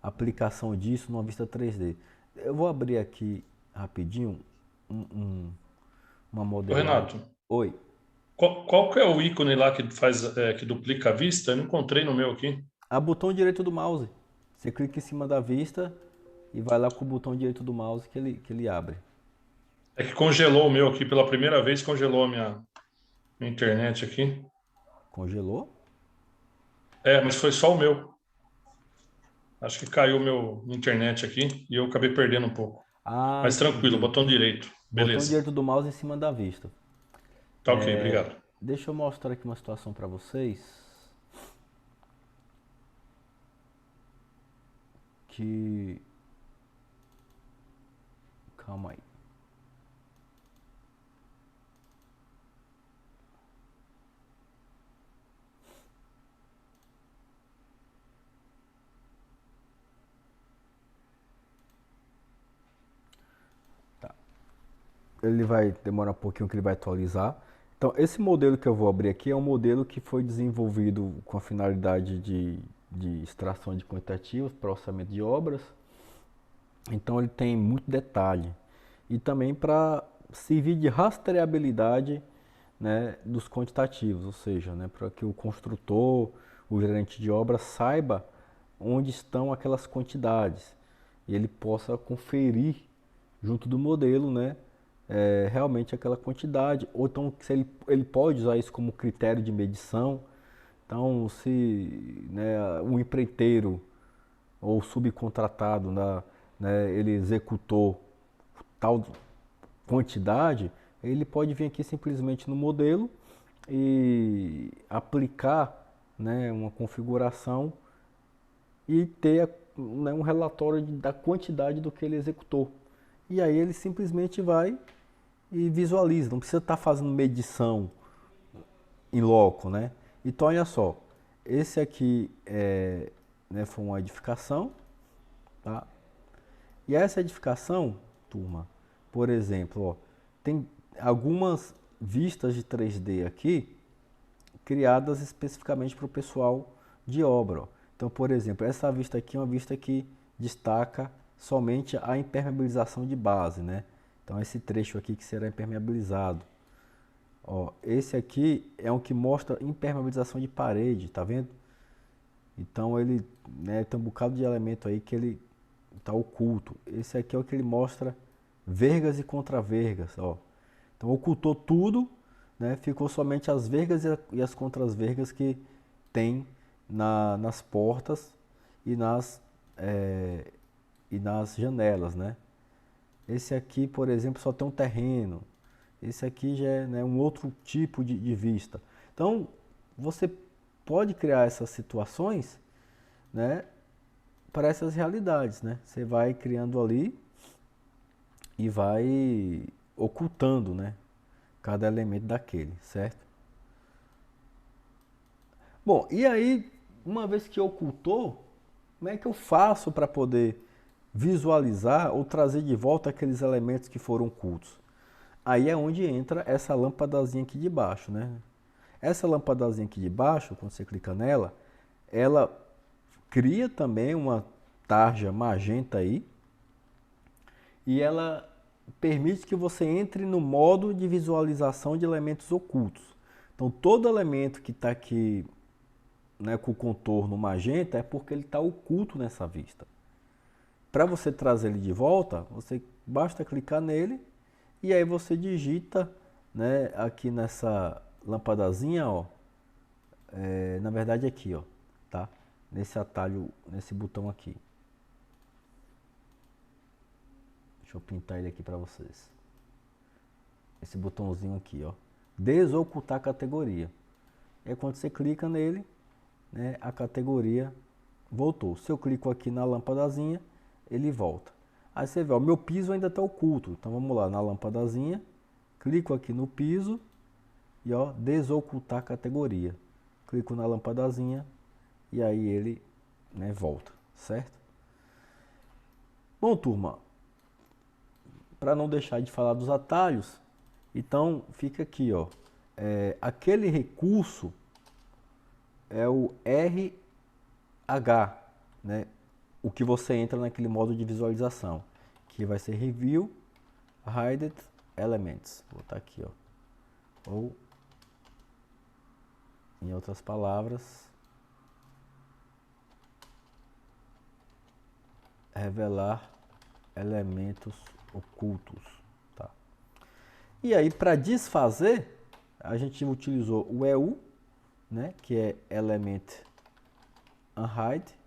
a aplicação disso numa vista 3D. Eu vou abrir aqui rapidinho um- um- uma Ô, modelagem. Renato, Oi, qual que é o ícone lá que faz, que duplica a vista? Eu não encontrei no meu aqui. a botão direito do mouse. Você clica em cima da vista e vai lá com o botão direito do mouse que ele abre. É que congelou o meu aqui pela primeira vez, congelou a minha internet aqui. Congelou? É, mas foi só o meu. Acho que caiu minha internet aqui e eu acabei perdendo um pouco. Ah, Mas tranquilo, entendi. botão direito. Botão Beleza. direito do mouse em cima da vista. Tá ok, obrigado. Deixa eu mostrar aqui uma situação para vocês que... Calma aí. Ele vai demorar um pouquinho que ele vai atualizar. Então, esse modelo que eu vou abrir aqui é um modelo que foi desenvolvido com a finalidade de extração de quantitativos para orçamento de obras. Então, ele tem muito detalhe. E também para servir de rastreabilidade, né, dos quantitativos, ou seja, né, para que o construtor, o gerente de obra saiba onde estão aquelas quantidades e ele possa conferir junto do modelo, né, realmente aquela quantidade, ou então se ele pode usar isso como critério de medição. Então, se, né, um empreiteiro ou subcontratado, né, ele executou tal quantidade, ele pode vir aqui simplesmente no modelo e aplicar, né, uma configuração e ter, né, um relatório da quantidade do que ele executou. E aí ele simplesmente vai e visualiza, não precisa estar fazendo medição em loco, né? Então olha só, esse aqui né, foi uma edificação, tá? E essa edificação, turma, por exemplo, ó, tem algumas vistas de 3D aqui criadas especificamente para o pessoal de obra, ó. Então, por exemplo, essa vista aqui é uma vista que destaca somente a impermeabilização de base, né? Então, esse trecho aqui que será impermeabilizado. Ó, esse aqui é um que mostra impermeabilização de parede, tá vendo? Então, ele, né, tem um bocado de elemento aí que ele tá oculto. Esse aqui é o que ele mostra vergas e contravergas, ó. Então, ocultou tudo, né? Ficou somente as vergas e as contravergas que tem nas portas e nas janelas, né? Esse aqui, por exemplo, só tem um terreno. Esse aqui já é, né, um outro tipo de vista. Então, você pode criar essas situações, né, para essas realidades, né? Você vai criando ali e vai ocultando, né, cada elemento daquele, certo? Bom, e aí, uma vez que ocultou, como é que eu faço para poder visualizar ou trazer de volta aqueles elementos que foram ocultos? Aí é onde entra essa lâmpadazinha aqui de baixo, né? Essa lâmpadazinha aqui de baixo, quando você clica nela, ela cria também uma tarja magenta aí e ela permite que você entre no modo de visualização de elementos ocultos. Então, todo elemento que está aqui, né, com o contorno magenta é porque ele está oculto nessa vista. Para você trazer ele de volta, você basta clicar nele e aí você digita, né, aqui nessa lampadazinha, ó, na verdade aqui, ó, tá? Nesse atalho, nesse botão aqui. Deixa eu pintar ele aqui para vocês. Esse botãozinho aqui, ó, desocultar categoria. E aí quando você clica nele, né, a categoria voltou. Se eu clico aqui na lâmpadazinha, ele volta. Aí você vê, o meu piso ainda está oculto. Então vamos lá, na lâmpadazinha, clico aqui no piso e ó, desocultar categoria. Clico na lâmpadazinha e aí ele, né, volta, certo? Bom, turma, para não deixar de falar dos atalhos, então fica aqui, ó, aquele recurso é o RH, né? O que você entra naquele modo de visualização, que vai ser Review Hidden Elements. Vou botar aqui, ó. Ou, em outras palavras, revelar elementos ocultos, tá? E aí, para desfazer, a gente utilizou o EU, né, que é Element Unhide,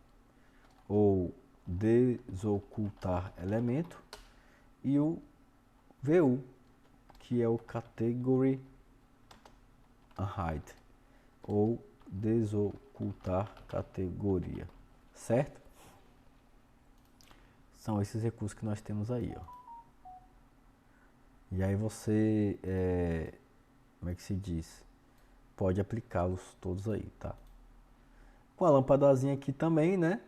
ou desocultar elemento, e o VU, que é o Category Unhide, ou desocultar categoria, certo? São esses recursos que nós temos aí, ó. E aí você, como é que se diz? Pode aplicá-los todos aí, tá? Com a lâmpadazinha aqui também, né?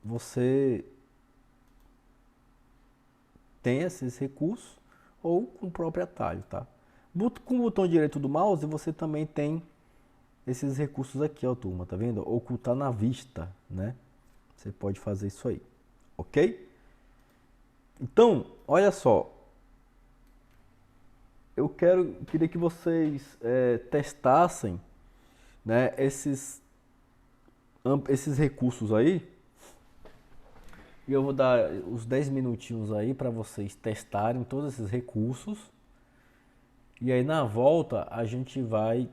Você tem esses recursos ou com o próprio atalho, tá? Com o botão direito do mouse você também tem esses recursos aqui, ó, turma, tá vendo? Ocultar na vista, né? Você pode fazer isso aí, ok? Então, olha só, eu queria que vocês testassem, né, esses recursos aí. E eu vou dar os 10 minutinhos aí para vocês testarem todos esses recursos. E aí na volta a gente vai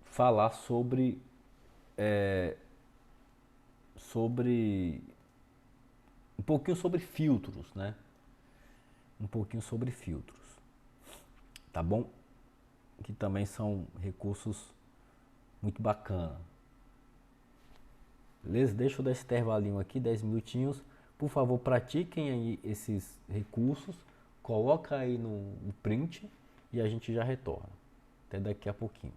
falar sobre um pouquinho sobre filtros, né? Um pouquinho sobre filtros, tá bom? Que também são recursos muito bacana. Beleza? Deixa eu dar esse intervalinho aqui, 10 minutinhos. Por favor, pratiquem aí esses recursos. Coloca aí no print e a gente já retorna. Até daqui a pouquinho.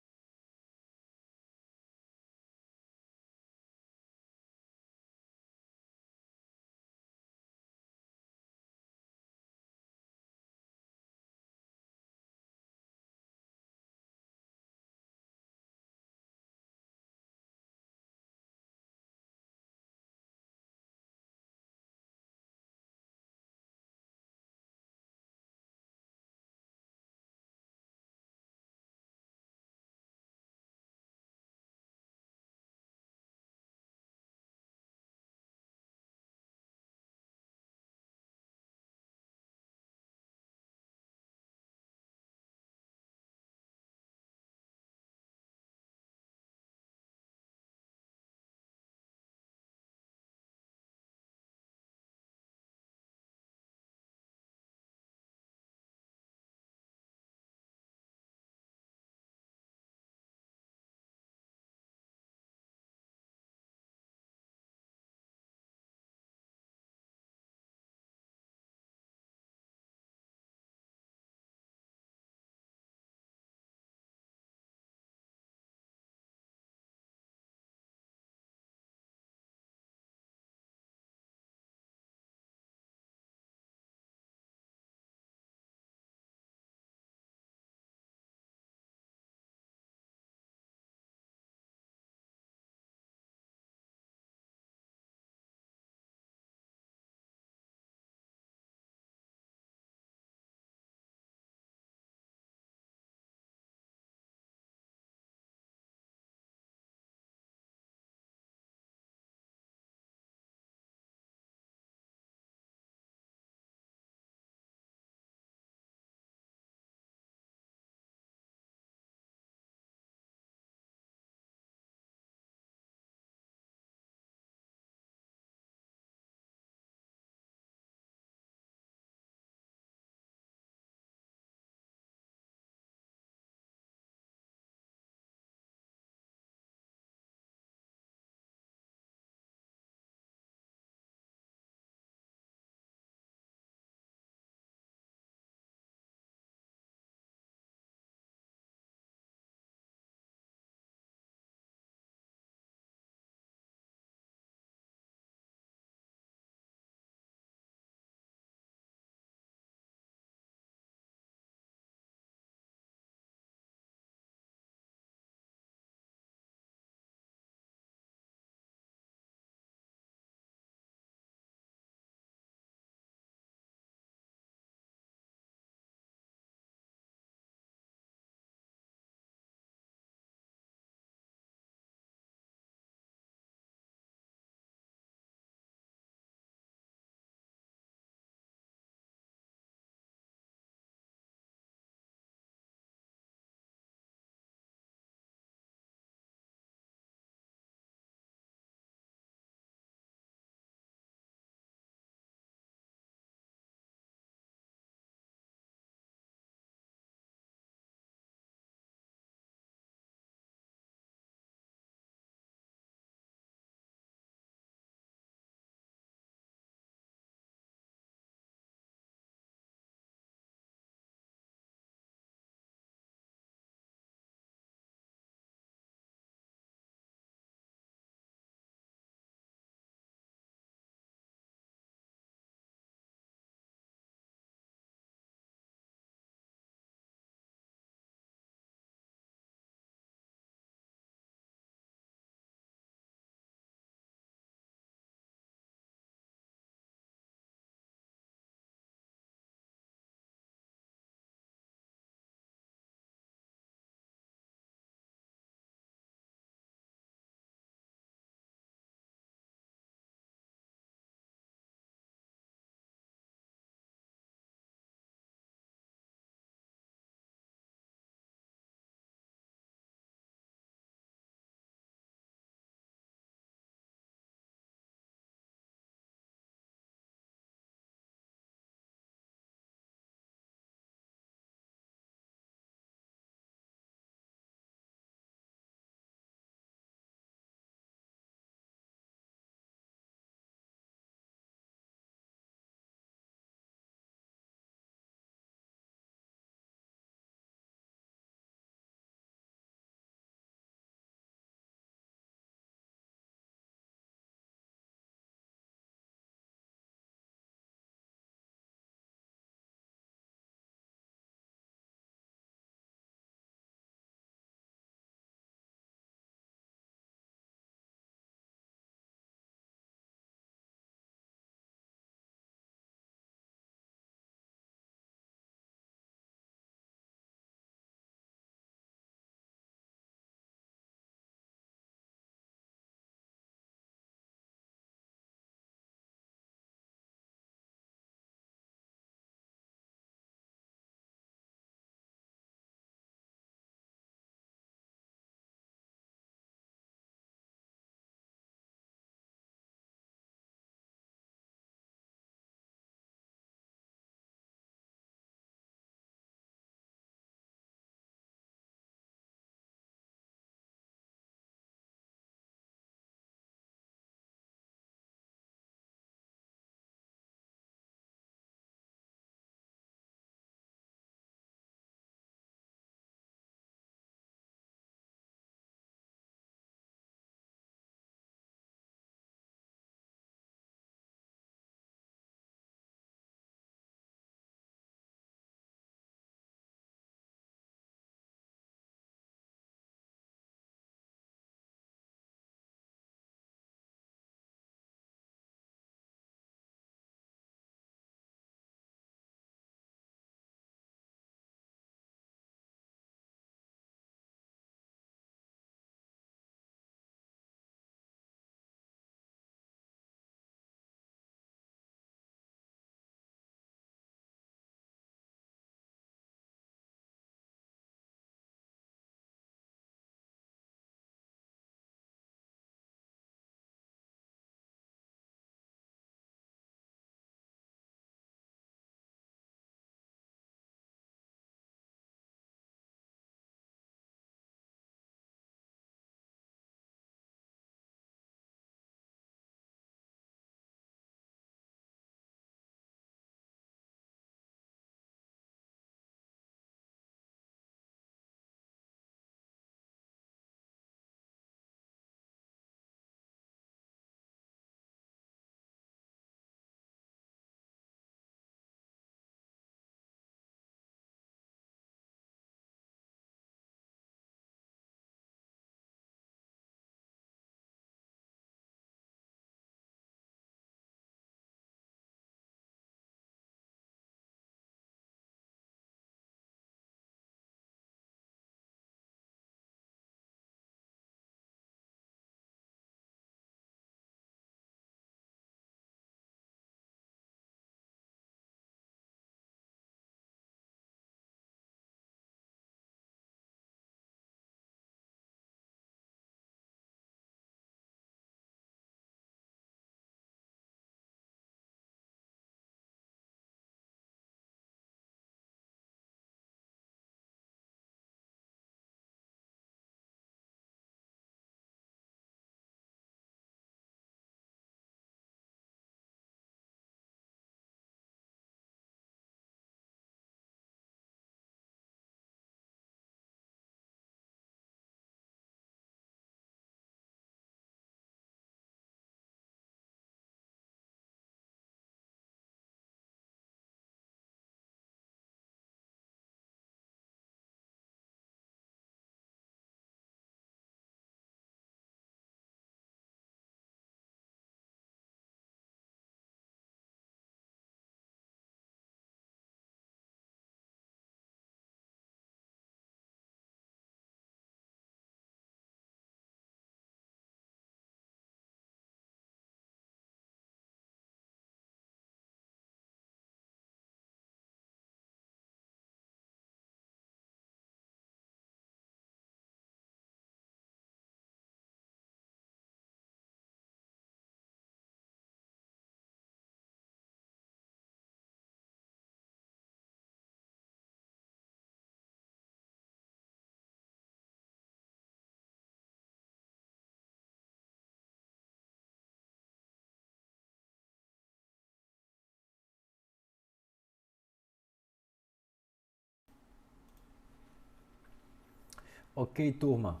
Ok, turma.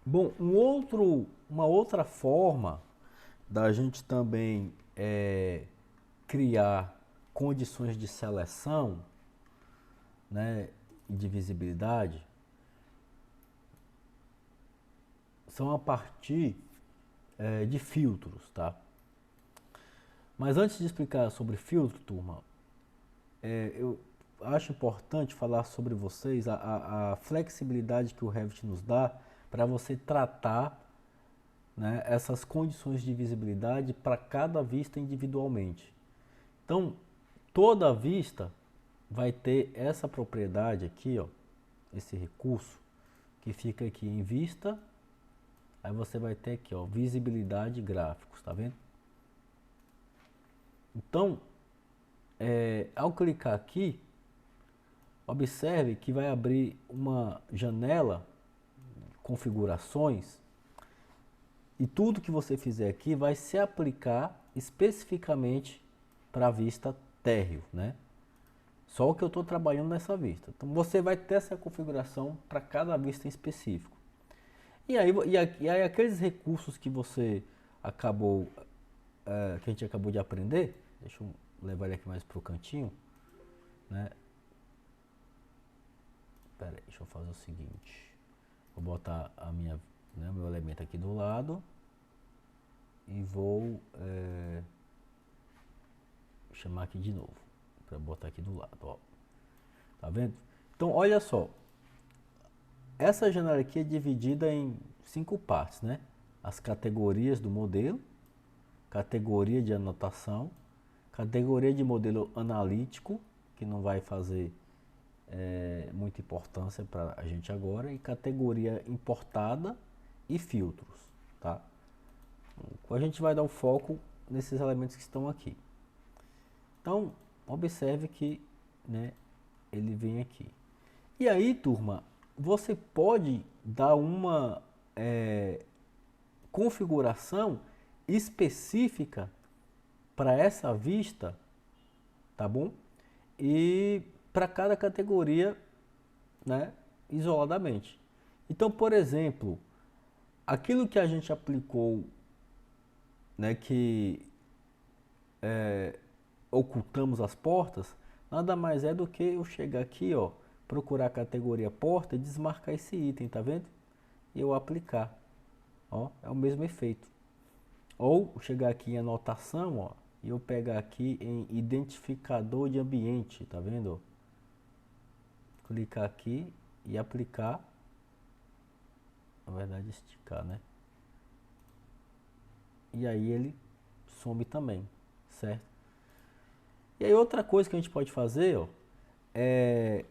Bom, uma outra forma da gente também criar condições de seleção, né, e de visibilidade são a partir de filtros, tá? Mas antes de explicar sobre filtro, turma, eu acho importante falar sobre vocês a flexibilidade que o Revit nos dá para você tratar, né, essas condições de visibilidade para cada vista individualmente. Então, toda vista vai ter essa propriedade aqui, ó, esse recurso que fica aqui em vista. Aí você vai ter aqui, ó, visibilidade gráficos, tá vendo? Então, ao clicar aqui, observe que vai abrir uma janela, configurações, e tudo que você fizer aqui vai se aplicar especificamente para a vista térreo, né? Só o que eu estou trabalhando nessa vista. Então você vai ter essa configuração para cada vista em específico. E aí aqueles recursos que você acabou, que a gente acabou de aprender, deixa eu levar ele aqui mais para o cantinho, né? Pera aí, deixa eu fazer o seguinte. Vou botar o meu elemento aqui do lado e vou chamar aqui de novo para botar aqui do lado, ó. Tá vendo? Então olha só, essa janela aqui é dividida em 5 partes, né? As categorias do modelo, categoria de anotação, categoria de modelo analítico, que não vai fazer muita importância para a gente agora, e categoria importada e filtros, tá? A gente vai dar o foco nesses elementos que estão aqui. Então, observe que, né, ele vem aqui. E aí, turma, você pode dar uma configuração específica para essa vista, tá bom? E para cada categoria, né, isoladamente. Então, por exemplo, aquilo que a gente aplicou, né, que ocultamos as portas, nada mais é do que eu chegar aqui, ó, procurar a categoria porta e desmarcar esse item, tá vendo? E eu aplicar, ó, é o mesmo efeito. Ou chegar aqui em anotação, ó, e eu pegar aqui em identificador de ambiente, tá vendo? Clicar aqui e aplicar, na verdade esticar, né? E aí ele some também, certo? E aí outra coisa que a gente pode fazer, ó, é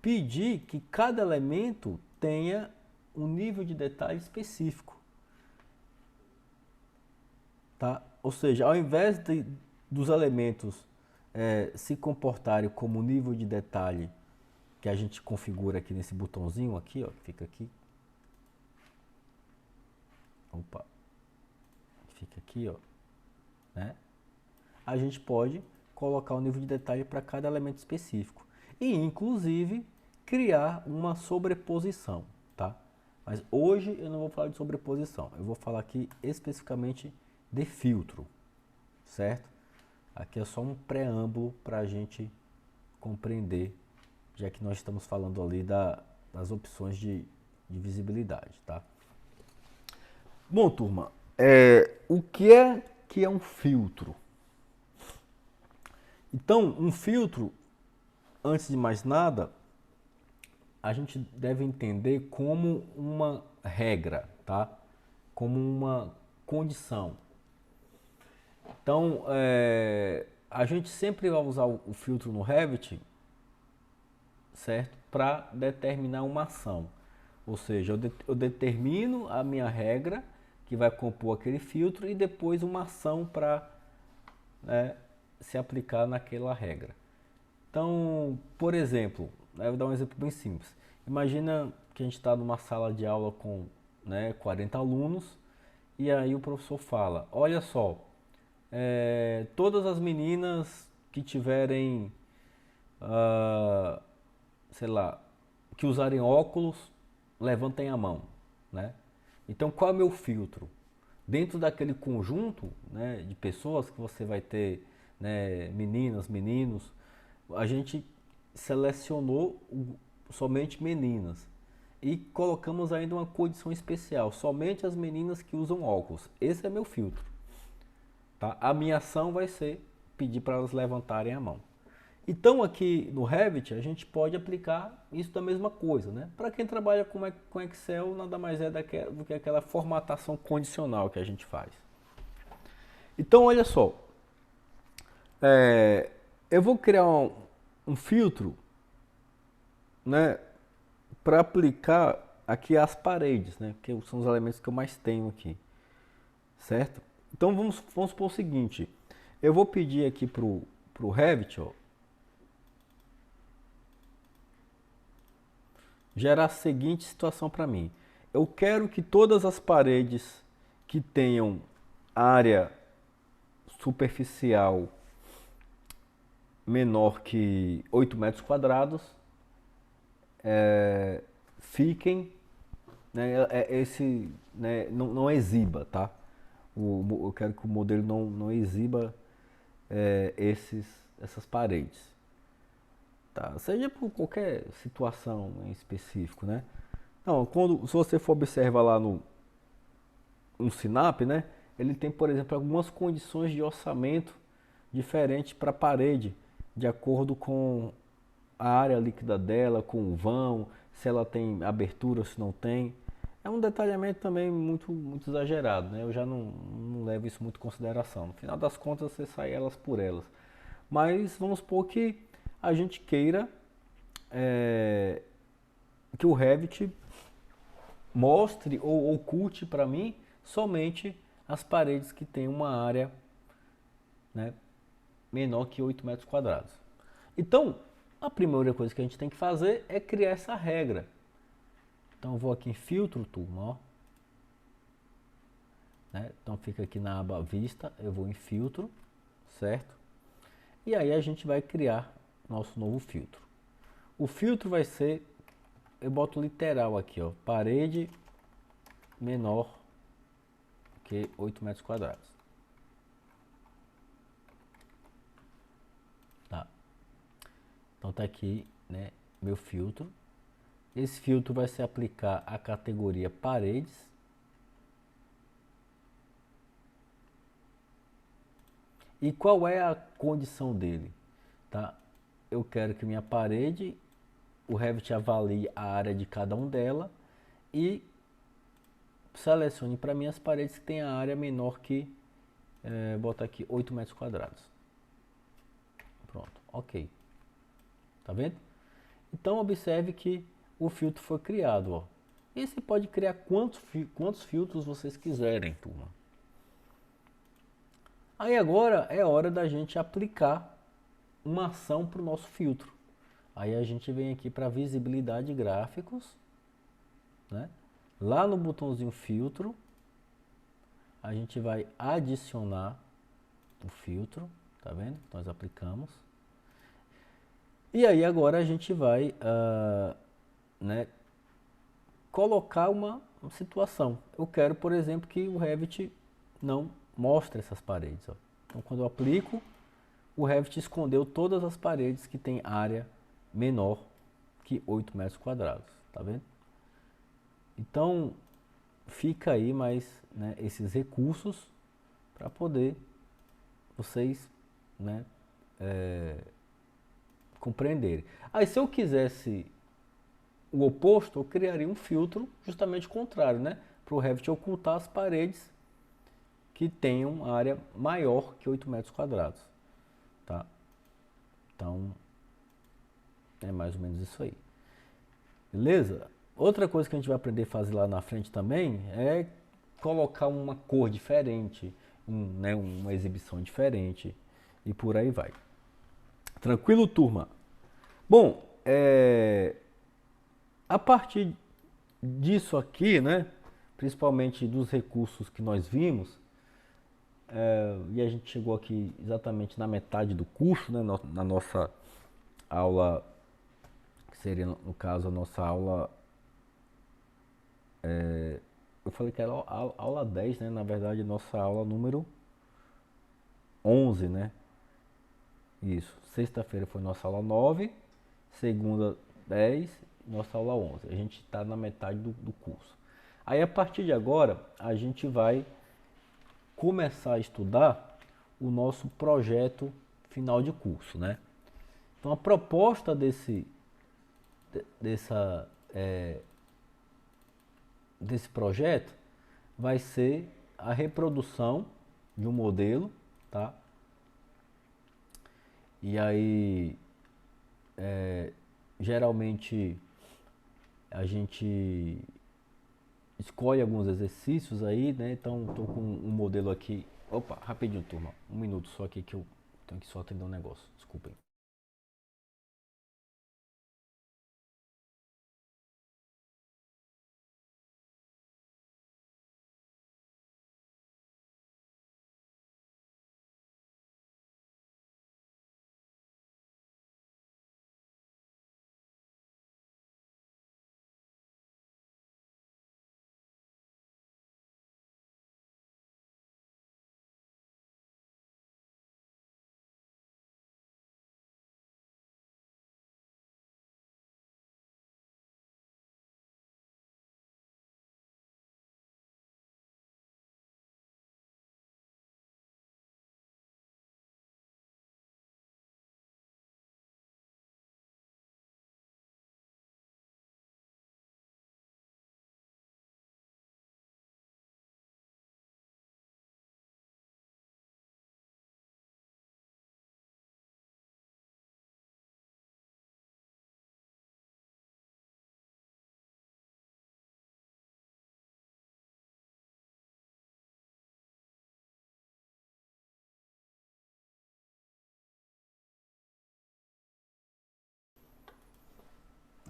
pedir que cada elemento tenha um nível de detalhe específico, tá? Ou seja, ao invés dos elementos se comportarem como nível de detalhe que a gente configura aqui nesse botãozinho aqui, ó, que fica aqui. Opa. Fica aqui, ó, né? A gente pode colocar o nível de detalhe para cada elemento específico e inclusive criar uma sobreposição, tá? Mas hoje eu não vou falar de sobreposição, eu vou falar aqui especificamente de filtro, certo? Aqui é só um preâmbulo para a gente compreender, já que nós estamos falando ali das opções de visibilidade, tá? Bom, turma, o que é um filtro? Então, um filtro, antes de mais nada, a gente deve entender como uma regra, tá? Como uma condição. Então, a gente sempre vai usar o filtro no Revit, certo? Para determinar uma ação. Ou seja, eu determino a minha regra que vai compor aquele filtro e depois uma ação para, né, se aplicar naquela regra. Então, por exemplo, eu vou dar um exemplo bem simples. Imagina que a gente está numa sala de aula com, né, 40 alunos e aí o professor fala, olha só, todas as meninas que tiverem, sei lá, que usarem óculos, levantem a mão, né? Então, qual é o meu filtro? Dentro daquele conjunto, né, de pessoas que você vai ter, né, meninas, meninos, a gente selecionou somente meninas e colocamos ainda uma condição especial, somente as meninas que usam óculos. Esse é meu filtro, tá? A minha ação vai ser pedir para elas levantarem a mão. Então aqui no Revit a gente pode aplicar isso da mesma coisa, né? Para quem trabalha com Excel, nada mais é do que aquela formatação condicional que a gente faz. Então olha só, eu vou criar um filtro, né, para aplicar aqui as paredes, né? Que são os elementos que eu mais tenho aqui, certo? Então vamos supor o seguinte, eu vou pedir aqui pro Revit, ó, gerar a seguinte situação para mim. Eu quero que todas as paredes que tenham área superficial menor que 8 metros quadrados fiquem, né, não exiba, tá? Eu quero que o modelo não exiba essas paredes. Tá? Seja por qualquer situação em específico, né? Não, se você for observar lá no Sinap, né? Ele tem, por exemplo, algumas condições de orçamento diferentes para a parede, de acordo com a área líquida dela, com o vão, se ela tem abertura ou se não tem. É um detalhamento também muito exagerado, né? Eu já não levo isso muito em consideração. No final das contas, você sai elas por elas. Mas vamos supor que a gente queira que o Revit mostre ou oculte para mim somente as paredes que têm uma área, né, menor que 8 metros quadrados. Então, a primeira coisa que a gente tem que fazer é criar essa regra. Então, eu vou aqui em filtro, turma, ó. Né? Então, fica aqui na aba vista, eu vou em filtro, certo? E aí a gente vai criar nosso novo filtro. O filtro vai ser, eu boto literal aqui, ó, parede menor que 8 metros quadrados. Tá. Então tá aqui, né, meu filtro. Esse filtro vai se aplicar à categoria paredes. E qual é a condição dele? Tá? Eu quero que minha parede, o Revit avalie a área de cada um dela e selecione para mim as paredes que têm a área menor que, botar aqui 8 metros quadrados. Pronto, ok. Tá vendo? Então observe que o filtro foi criado, ó. E você pode criar quantos filtros vocês quiserem, turma. Aí agora é hora da gente aplicar uma ação para o nosso filtro. Aí a gente vem aqui para visibilidade gráficos, né? Lá no botãozinho filtro, a gente vai adicionar o filtro, tá vendo? Nós aplicamos. E aí agora a gente vai né, colocar uma situação. Eu quero, por exemplo, que o Revit não mostre essas paredes. Ó. Então quando eu aplico, o Revit escondeu todas as paredes que tem área menor que 8 metros quadrados, tá vendo? Então, fica aí mais, né, esses recursos para poder vocês, né, compreenderem. Aí se eu quisesse o oposto, eu criaria um filtro justamente contrário, né, para o Revit ocultar as paredes que tenham área maior que 8 metros quadrados. Tá? Então, é mais ou menos isso aí. Beleza? Outra coisa que a gente vai aprender a fazer lá na frente também é colocar uma cor diferente, né, uma exibição diferente e por aí vai. Tranquilo, turma? Bom, a partir disso aqui, né, principalmente dos recursos que nós vimos, e a gente chegou aqui exatamente na metade do curso, né, na nossa aula seria no caso a nossa aula, eu falei que era a aula 10, né? Na verdade, nossa aula número 11, né? Isso. Sexta-feira foi nossa aula 9, segunda 10, nossa aula 11. A gente está na metade do curso. Aí a partir de agora, a gente vai começar a estudar o nosso projeto final de curso, né? Então a proposta dessa, desse projeto vai ser a reprodução de um modelo, tá? E aí, geralmente, a gente escolhe alguns exercícios aí, né? Então, estou com um modelo aqui. Opa, rapidinho, turma. Um minuto só aqui que eu tenho que só atender um negócio. Desculpem.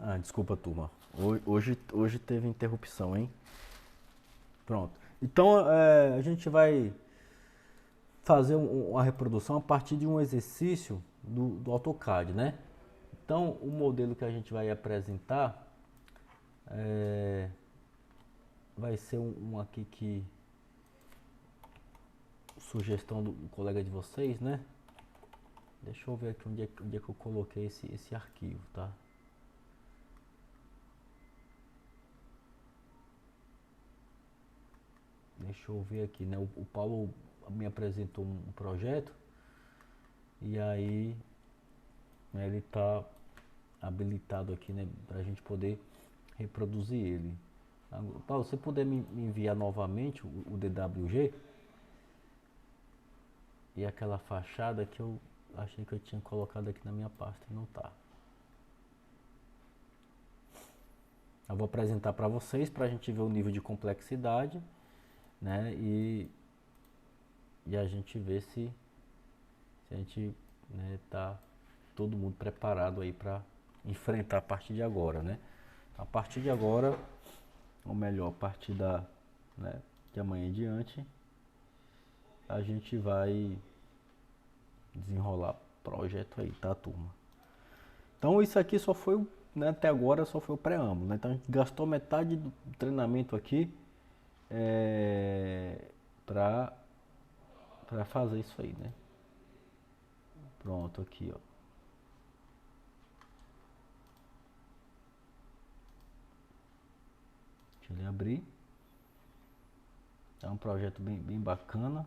Ah, desculpa, turma. Hoje teve interrupção, hein? Pronto. Então, a gente vai fazer uma reprodução a partir de um exercício do AutoCAD, né? Então, o modelo que a gente vai apresentar vai ser um aqui que... Sugestão do colega de vocês, né? Deixa eu ver aqui onde é que eu coloquei esse arquivo, tá? Deixa eu ver aqui, né? O Paulo me apresentou um projeto e aí, né, ele tá habilitado aqui, né, pra gente poder reproduzir ele. Paulo, se você puder me enviar novamente o DWG e aquela fachada que eu achei que eu tinha colocado aqui na minha pasta e não tá. Eu vou apresentar para vocês para a gente ver o nível de complexidade, né? E a gente ver se a gente, né, tá todo mundo preparado aí para enfrentar a partir de agora, né? A partir de agora, ou melhor, a partir né, de amanhã em diante, a gente vai desenrolar projeto aí, tá, turma? Então isso aqui só foi, né, até agora só foi o preâmbulo, né? Então a gente gastou metade do treinamento aqui para fazer isso aí, né? Pronto, aqui, ó. Deixa ele abrir. É um projeto bem bacana.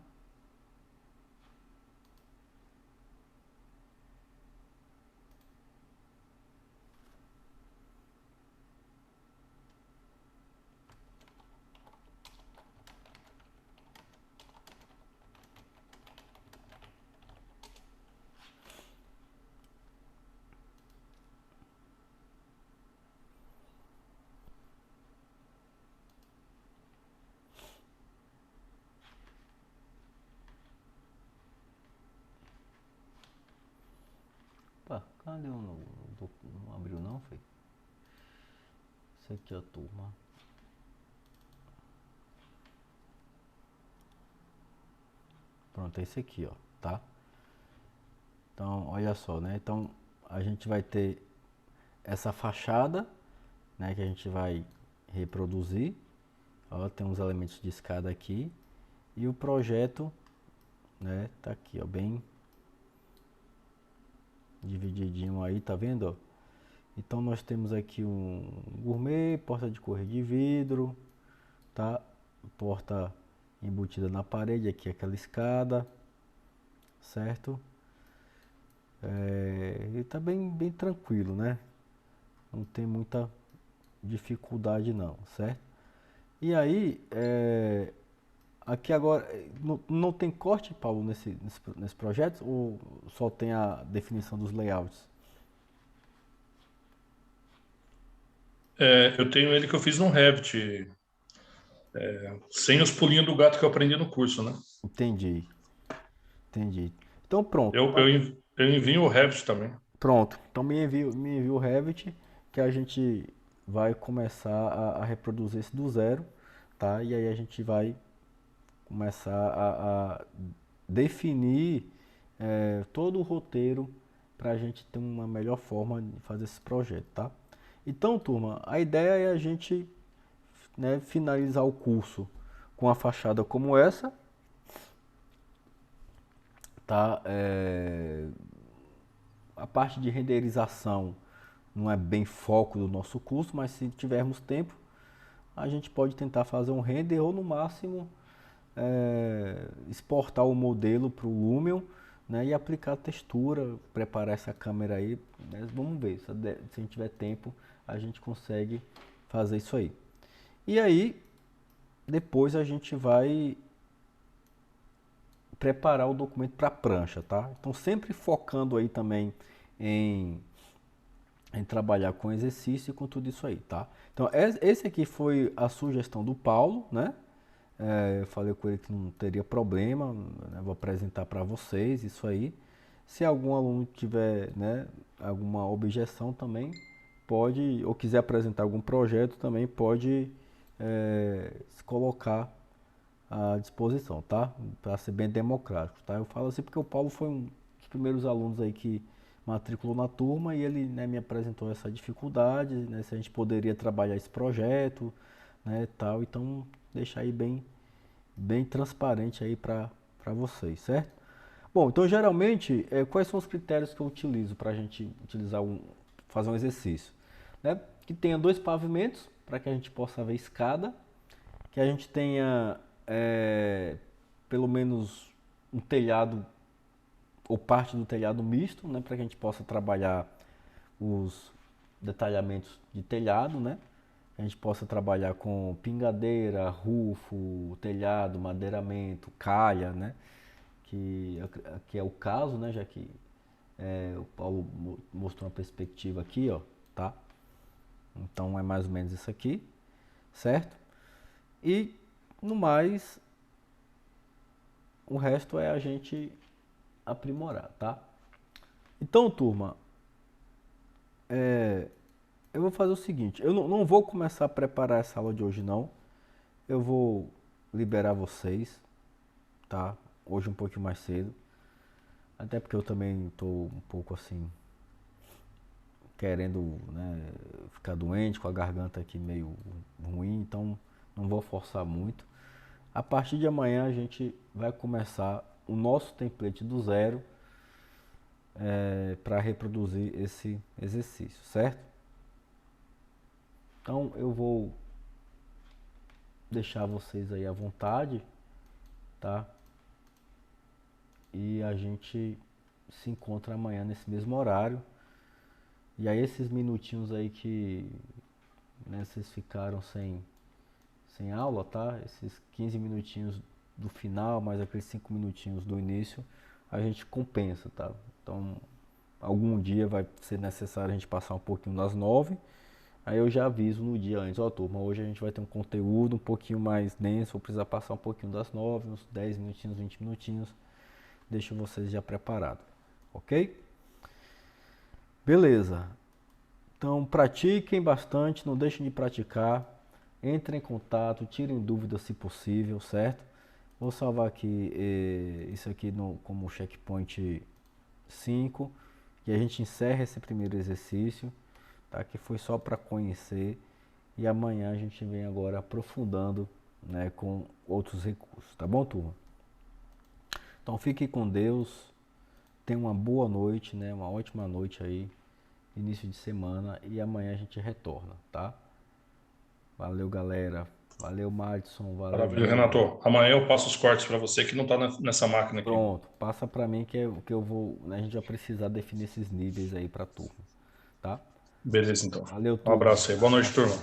Opa, cadê o não abriu não, foi? Isso aqui, ó, turma. Pronto, é esse aqui, ó, tá? Então, olha só, né? Então, a gente vai ter essa fachada, né, que a gente vai reproduzir. Ó, tem uns elementos de escada aqui. E o projeto, né, tá aqui, ó, bem divididinho aí, tá vendo, ó? Então nós temos aqui um gourmet, porta de correr de vidro, tá? Porta embutida na parede, aqui aquela escada, certo? E tá bem tranquilo, né? Não tem muita dificuldade não, certo? E aí, aqui agora, não tem corte, Paulo, nesse projeto? Ou só tem a definição dos layouts? Eu tenho ele que eu fiz no Revit, sem os pulinhos do gato que eu aprendi no curso, né? Entendi, entendi. Então pronto. Eu envio o Revit também. Pronto. Então me envia o Revit, que a gente vai começar a reproduzir esse do zero, tá? E aí a gente vai começar a definir todo o roteiro para a gente ter uma melhor forma de fazer esse projeto, tá? Então, turma, a ideia é a gente, né, finalizar o curso com a fachada como essa, tá? A parte de renderização não é bem foco do nosso curso, mas se tivermos tempo, a gente pode tentar fazer um render ou no máximo exportar o modelo para o Lumion, né, e aplicar a textura, preparar essa câmera aí, né, vamos ver, se a gente tiver tempo, a gente consegue fazer isso aí. E aí, depois a gente vai preparar o documento para prancha, tá? Então sempre focando aí também em trabalhar com exercício e com tudo isso aí, tá? Então esse aqui foi a sugestão do Paulo, né? Eu falei com ele que não teria problema, né? Vou apresentar para vocês isso aí. Se algum aluno tiver, né, alguma objeção também pode, ou quiser apresentar algum projeto também pode se colocar à disposição, tá? Para ser bem democrático, tá? Eu falo assim porque o Paulo foi um dos primeiros alunos aí que matriculou na turma e ele, né, me apresentou essa dificuldade, né, se a gente poderia trabalhar esse projeto, né, tal. Então, deixar aí bem transparente aí para vocês, certo? Bom, então geralmente, quais são os critérios que eu utilizo para a gente fazer um exercício? Né? Que tenha 2 pavimentos, para que a gente possa ver escada, que a gente tenha pelo menos um telhado ou parte do telhado misto, né, para que a gente possa trabalhar os detalhamentos de telhado, né? A gente possa trabalhar com pingadeira, rufo, telhado, madeiramento, calha, né? Que é o caso, né? Já que o Paulo mostrou uma perspectiva aqui, ó, tá? Então é mais ou menos isso aqui, certo? E no mais, o resto é a gente aprimorar, tá? Então, turma, eu vou fazer o seguinte, eu não vou começar a preparar essa aula de hoje não, eu vou liberar vocês, tá? Hoje um pouquinho mais cedo, até porque eu também estou um pouco assim, querendo, né, ficar doente, com a garganta aqui meio ruim, então não vou forçar muito. A partir de amanhã a gente vai começar o nosso template do zero para reproduzir esse exercício, certo? Então eu vou deixar vocês aí à vontade, tá? E a gente se encontra amanhã nesse mesmo horário. E aí esses minutinhos aí que, né, vocês ficaram sem aula, tá? Esses 15 minutinhos do final, mais aqueles 5 minutinhos do início, a gente compensa, tá? Então, algum dia vai ser necessário a gente passar um pouquinho das 9. Aí eu já aviso no dia antes, ó, turma, hoje a gente vai ter um conteúdo um pouquinho mais denso, vou precisar passar um pouquinho das 9, uns 10 minutinhos, 20 minutinhos. Deixo vocês já preparados, ok? Beleza. Então pratiquem bastante, não deixem de praticar. Entrem em contato, tirem dúvidas se possível, certo? Vou salvar aqui isso aqui como checkpoint 5 e a gente encerra esse primeiro exercício, tá? Que foi só para conhecer e amanhã a gente vem agora aprofundando, né, com outros recursos, tá bom, turma? Então fique com Deus, tenha uma boa noite, né, uma ótima noite aí, início de semana, e amanhã a gente retorna, tá? Valeu, galera. Valeu, Madison. Valeu, Maravilha, Danilo. Renato. Amanhã eu passo os cortes para você que não está nessa máquina aqui. Pronto, passa pra mim que eu vou, né, a gente vai precisar definir esses níveis aí pra turma, tá? Beleza, então. Valeu, Um turma. abraço aí. Boa noite, turma.